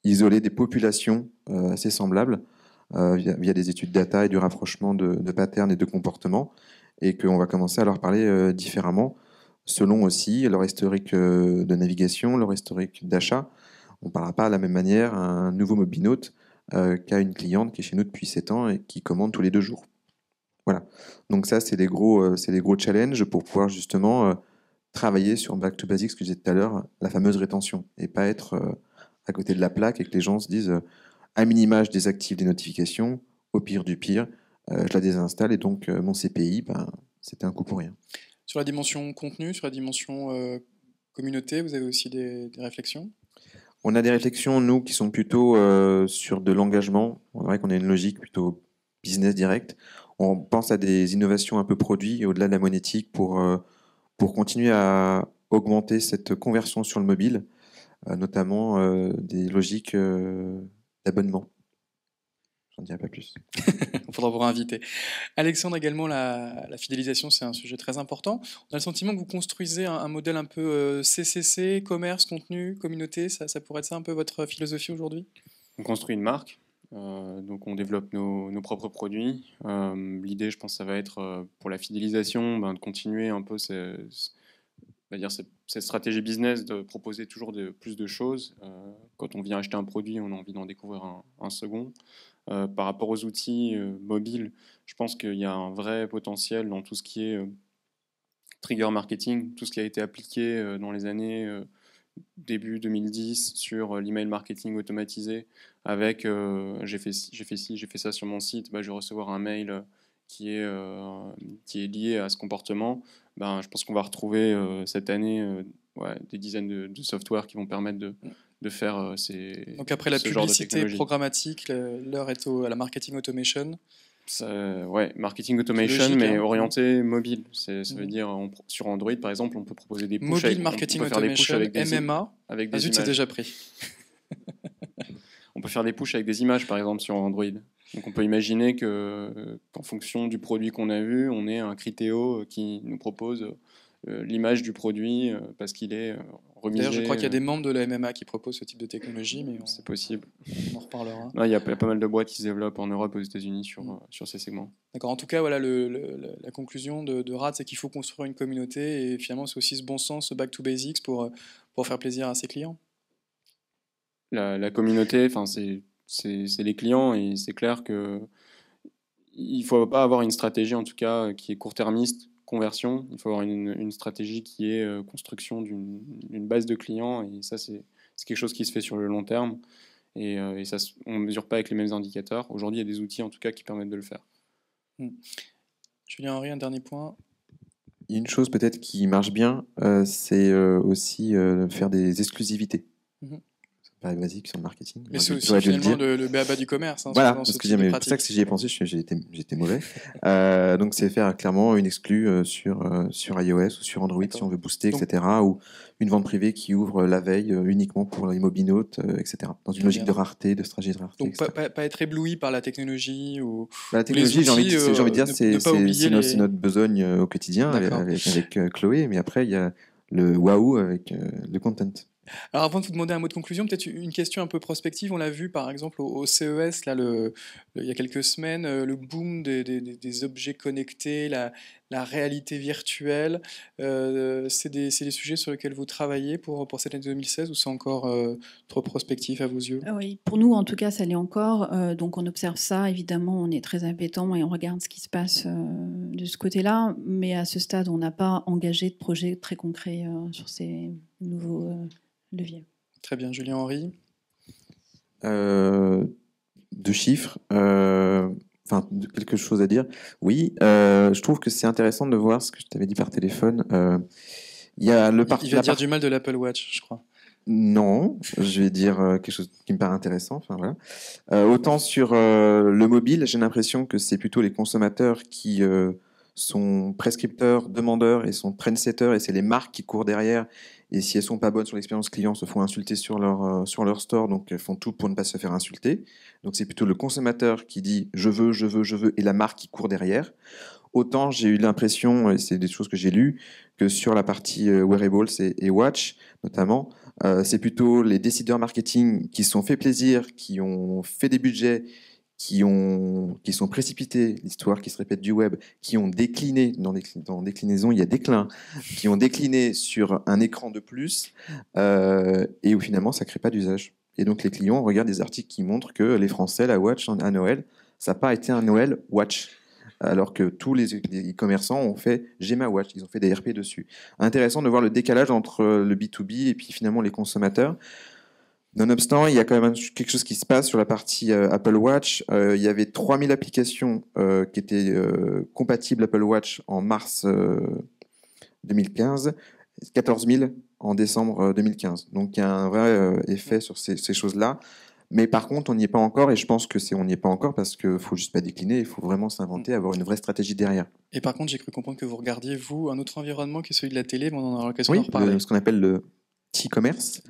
isoler des populations assez semblables via des études data et du rapprochement de patterns et de comportements, et qu'on va commencer à leur parler différemment, selon aussi leur historique de navigation, leur historique d'achat. On ne parlera pas de la même manière à un nouveau mobinaute qu'à une cliente qui est chez nous depuis 7 ans et qui commande tous les 2 jours. Voilà. Donc ça, c'est des gros challenges pour pouvoir justement travailler sur Back to Basics, ce que je disais tout à l'heure, la fameuse rétention, et pas être... à côté de la plaque et que les gens se disent à minima je désactive des notifications, Au pire du pire, je la désinstalle et donc mon CPI, c'était un coup pour rien. Sur la dimension contenu, sur la dimension communauté, vous avez aussi des réflexions? On a des réflexions, nous, qui sont plutôt sur de l'engagement. On dirait qu'on a une logique plutôt business direct. On pense à des innovations un peu produits au-delà de la monétique pour continuer à augmenter cette conversion sur le mobile, notamment des logiques d'abonnement. J'en dirai pas plus. Il faudra vous réinviter. Alexandre, également, la fidélisation, c'est un sujet très important. On a le sentiment que vous construisez un modèle un peu CCC, commerce, contenu, communauté. Ça pourrait être ça un peu votre philosophie aujourd'hui? On construit une marque, donc on développe nos propres produits. L'idée, je pense, ça va être pour la fidélisation, de continuer un peu cette stratégie business, de proposer toujours plus de choses. Quand on vient acheter un produit, on a envie d'en découvrir un second. Par rapport aux outils mobiles, je pense qu'il y a un vrai potentiel dans tout ce qui est trigger marketing, tout ce qui a été appliqué dans les années début 2010 sur l'email marketing automatisé avec j'ai fait ci, j'ai fait ça sur mon site, je vais recevoir un mail qui est lié à ce comportement. Je pense qu'on va retrouver cette année des dizaines de softwares qui vont permettre de faire Donc après la publicité programmatique, l'heure est à la marketing automation. Marketing automation, logique, mais orienté mobile. Ça veut dire, sur Android, par exemple, on peut proposer des push mobile marketing automation, avec des MMA. Avec des images. C'est déjà pris. On peut faire des push avec des images, par exemple, sur Android. Donc on peut imaginer qu'en fonction du produit qu'on a vu, on ait un Criteo qui nous propose l'image du produit parce qu'il est remisé. D'ailleurs, je crois qu'il y a des membres de la MMA qui proposent ce type de technologie, mais c'est possible. On en reparlera. Il y a pas mal de boîtes qui se développent en Europe et aux États-Unis sur ces segments. D'accord. En tout cas, voilà, la conclusion de RAD, c'est qu'il faut construire une communauté et finalement, c'est aussi ce bon sens, ce back to basics pour faire plaisir à ses clients. La communauté, c'est les clients et c'est clair que il faut pas avoir une stratégie en tout cas qui est court-termiste. Conversion, il faut avoir une stratégie qui est construction d'une base de clients et ça c'est quelque chose qui se fait sur le long terme et ça on ne mesure pas avec les mêmes indicateurs. Aujourd'hui il y a des outils en tout cas qui permettent de le faire. Julien Henry, un dernier point. Il y a une chose peut-être qui marche bien, c'est aussi faire des exclusivités. Pas basique sur le marketing. Mais c'est aussi finalement le b.a.-ba du commerce. Voilà, parce que c'est pour ça que si j'y ai pensé, j'étais mauvais. Donc c'est faire clairement une exclue sur iOS ou sur Android si on veut booster, etc. Ou une vente privée qui ouvre la veille uniquement pour les mobinotes, etc. Dans une logique de rareté, de stratégie de rareté. Donc pas être ébloui par la technologie ou la technologie, j'ai envie de dire, c'est notre besogne au quotidien avec Chloé, mais après il y a le waouh avec le content. Alors avant de vous demander un mot de conclusion, peut-être une question un peu prospective. On l'a vu par exemple au CES, là, il y a quelques semaines, le boom des objets connectés, la réalité virtuelle. C'est des sujets sur lesquels vous travaillez pour cette année 2016 ou c'est encore trop prospectif à vos yeux? Oui, pour nous en tout cas ça l'est encore. Donc on observe ça, évidemment on est très impétent et on regarde ce qui se passe de ce côté-là. Mais à ce stade on n'a pas engagé de projet très concret sur ces nouveaux... levier. Très bien, Julien Henry. Deux chiffres, quelque chose à dire. Oui, je trouve que c'est intéressant de voir ce que je t'avais dit par téléphone. Il va dire du mal de l'Apple Watch, je crois. Non, je vais dire quelque chose qui me paraît intéressant. Autant sur le mobile, j'ai l'impression que c'est plutôt les consommateurs qui sont prescripteurs, demandeurs et sont trendsetters, et c'est les marques qui courent derrière. Et si elles sont pas bonnes sur l'expérience client, se font insulter sur leur store, donc elles font tout pour ne pas se faire insulter. Donc c'est plutôt le consommateur qui dit je veux, et la marque qui court derrière. Autant j'ai eu l'impression, et c'est des choses que j'ai lues, que sur la partie wearables et watch notamment, c'est plutôt les décideurs marketing qui se sont fait plaisir, qui ont fait des budgets, qui sont précipités, l'histoire qui se répète du web, qui ont décliné, dans déclinaison il y a déclin, qui ont décliné sur un écran de plus, et où finalement ça ne crée pas d'usage. Et donc les clients regardent des articles qui montrent que les Français, la Watch à Noël, ça n'a pas été un Noël Watch. Alors que tous les e-commerçants ont fait « j'ai ma Watch », ils ont fait des RP dessus. Intéressant de voir le décalage entre le B2B et puis finalement les consommateurs. Nonobstant, il y a quand même quelque chose qui se passe sur la partie Apple Watch. Il y avait 3000 applications qui étaient compatibles Apple Watch en mars 2015, 14 000 en décembre 2015. Donc il y a un vrai effet sur ces choses-là. Mais par contre, on n'y est pas encore, et je pense que on n'y est pas encore parce qu'il ne faut juste pas décliner, il faut vraiment s'inventer, avoir une vraie stratégie derrière. Et par contre, j'ai cru comprendre que vous regardiez, vous, un autre environnement qui est celui de la télé, mais on en aura l'occasion d'en reparler. Ce qu'on appelle le T-commerce.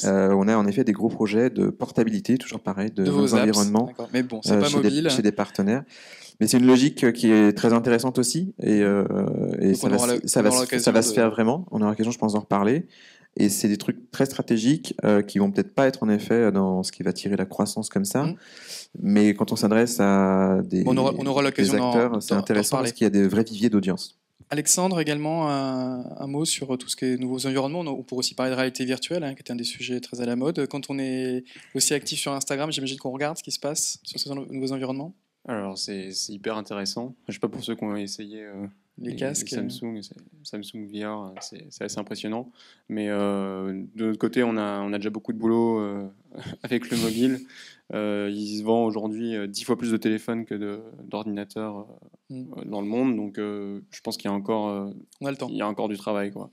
On a en effet des gros projets de portabilité, toujours pareil, de nos environnements. Mais bon, c'est pas mobile. Chez des partenaires. Mais c'est une logique qui est très intéressante aussi, et ça va se faire vraiment. On aura l'occasion, je pense, d'en reparler. Et c'est des trucs très stratégiques qui vont peut-être pas être en effet dans ce qui va tirer la croissance comme ça. Mais quand on s'adresse à des acteurs, c'est intéressant parce qu'il y a des vrais viviers d'audience. Alexandre, également, un mot sur tout ce qui est nouveaux environnements. On pourrait aussi parler de réalité virtuelle, qui est un des sujets très à la mode. Quand on est aussi actif sur Instagram, j'imagine qu'on regarde ce qui se passe sur ces nouveaux environnements. Alors, c'est hyper intéressant. Je ne sais pas pour ceux qui ont essayé les casques. Samsung VR, c'est assez impressionnant. Mais de notre côté, on a déjà beaucoup de boulot avec le mobile. Il se vend aujourd'hui 10 fois plus de téléphones que d'ordinateurs dans le monde. Donc, je pense qu'il y a encore, on a le temps. Il y a encore du travail, quoi.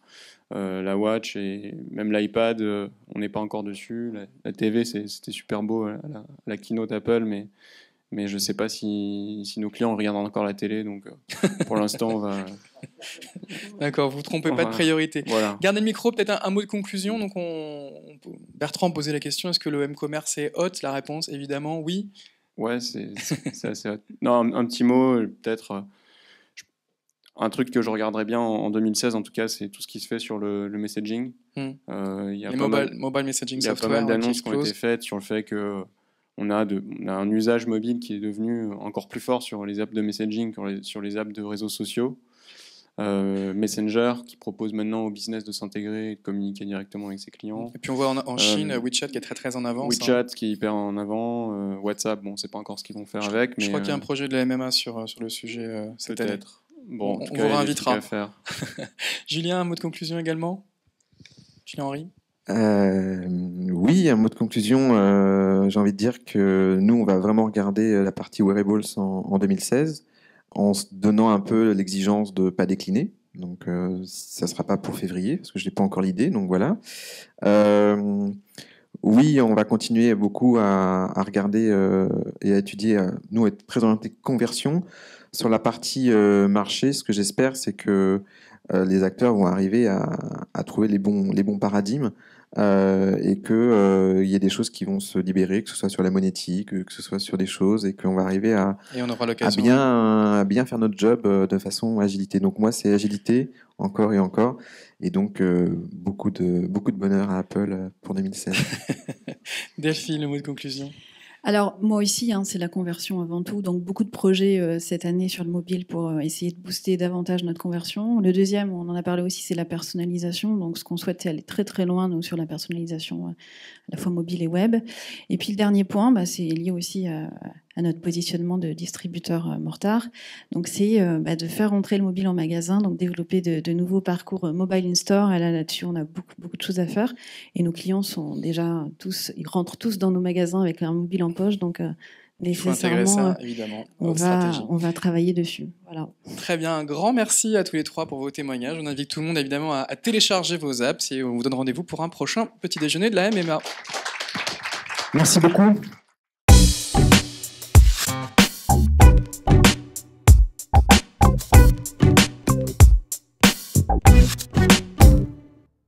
La Watch et même l'iPad, on n'est pas encore dessus. La TV, c'était super beau à la keynote Apple, mais je ne sais pas si nos clients regardent encore la télé, donc pour l'instant, on va... D'accord, vous ne vous trompez pas de priorité. Voilà. Gardez le micro, peut-être un mot de conclusion. Donc Bertrand posait la question, est-ce que le M-commerce est hot? La réponse, évidemment, oui. Ouais, c'est assez hot. Non, un petit mot, peut-être... Un truc que je regarderais bien en 2016, en tout cas, c'est tout ce qui se fait sur le messaging. Y a les mobile messaging software. Il y a pas mal d'annonces qui ont été faites sur le fait que... On a un usage mobile qui est devenu encore plus fort sur les apps de messaging que sur les apps de réseaux sociaux. Messenger qui propose maintenant au business de s'intégrer et de communiquer directement avec ses clients. Et puis on voit en Chine WeChat qui est très très en avance. WeChat qui est hyper en avant. WhatsApp, bon, c'est pas encore ce qu'ils vont faire avec. Je crois qu'il y a un projet de la MMA sur le sujet cette année. Peut-être. Bon, on vous réinvitera. Julien, un mot de conclusion également? Julien Henry? Oui, un mot de conclusion, j'ai envie de dire que nous, on va vraiment regarder la partie wearables en 2016 en se donnant un peu l'exigence de ne pas décliner. Donc, ça ne sera pas pour février, parce que je n'ai pas encore l'idée, donc voilà. Oui, on va continuer beaucoup à regarder et à étudier, nous, être très orienté conversion. Sur la partie marché, ce que j'espère, c'est que les acteurs vont arriver à trouver les bons paradigmes et qu'il y ait des choses qui vont se libérer, que ce soit sur la monétique, que ce soit sur des choses, et qu'on va arriver à bien faire notre job de façon agilité. Donc moi, c'est agilité, encore et encore, et donc beaucoup de bonheur à Apple pour 2016. Delphine, le mot de conclusion. Alors, moi aussi, c'est la conversion avant tout. Donc, beaucoup de projets cette année sur le mobile pour essayer de booster davantage notre conversion. Le deuxième, on en a parlé aussi, c'est la personnalisation. Donc, ce qu'on souhaite, c'est aller très, très loin, nous, sur la personnalisation à la fois mobile et web. Et puis, le dernier point, c'est lié aussi à notre positionnement de distributeur Mortar. Donc, c'est de faire entrer le mobile en magasin, donc développer de nouveaux parcours mobile in-store. Et là-dessus, on a beaucoup de choses à faire. Et nos clients sont déjà ils rentrent tous dans nos magasins avec un mobile en poche. Donc, nécessairement, ça, évidemment, on va travailler dessus. Voilà. Très bien. Un grand merci à tous les trois pour vos témoignages. On invite tout le monde, évidemment, à télécharger vos apps et on vous donne rendez-vous pour un prochain petit déjeuner de la MMA. Merci beaucoup.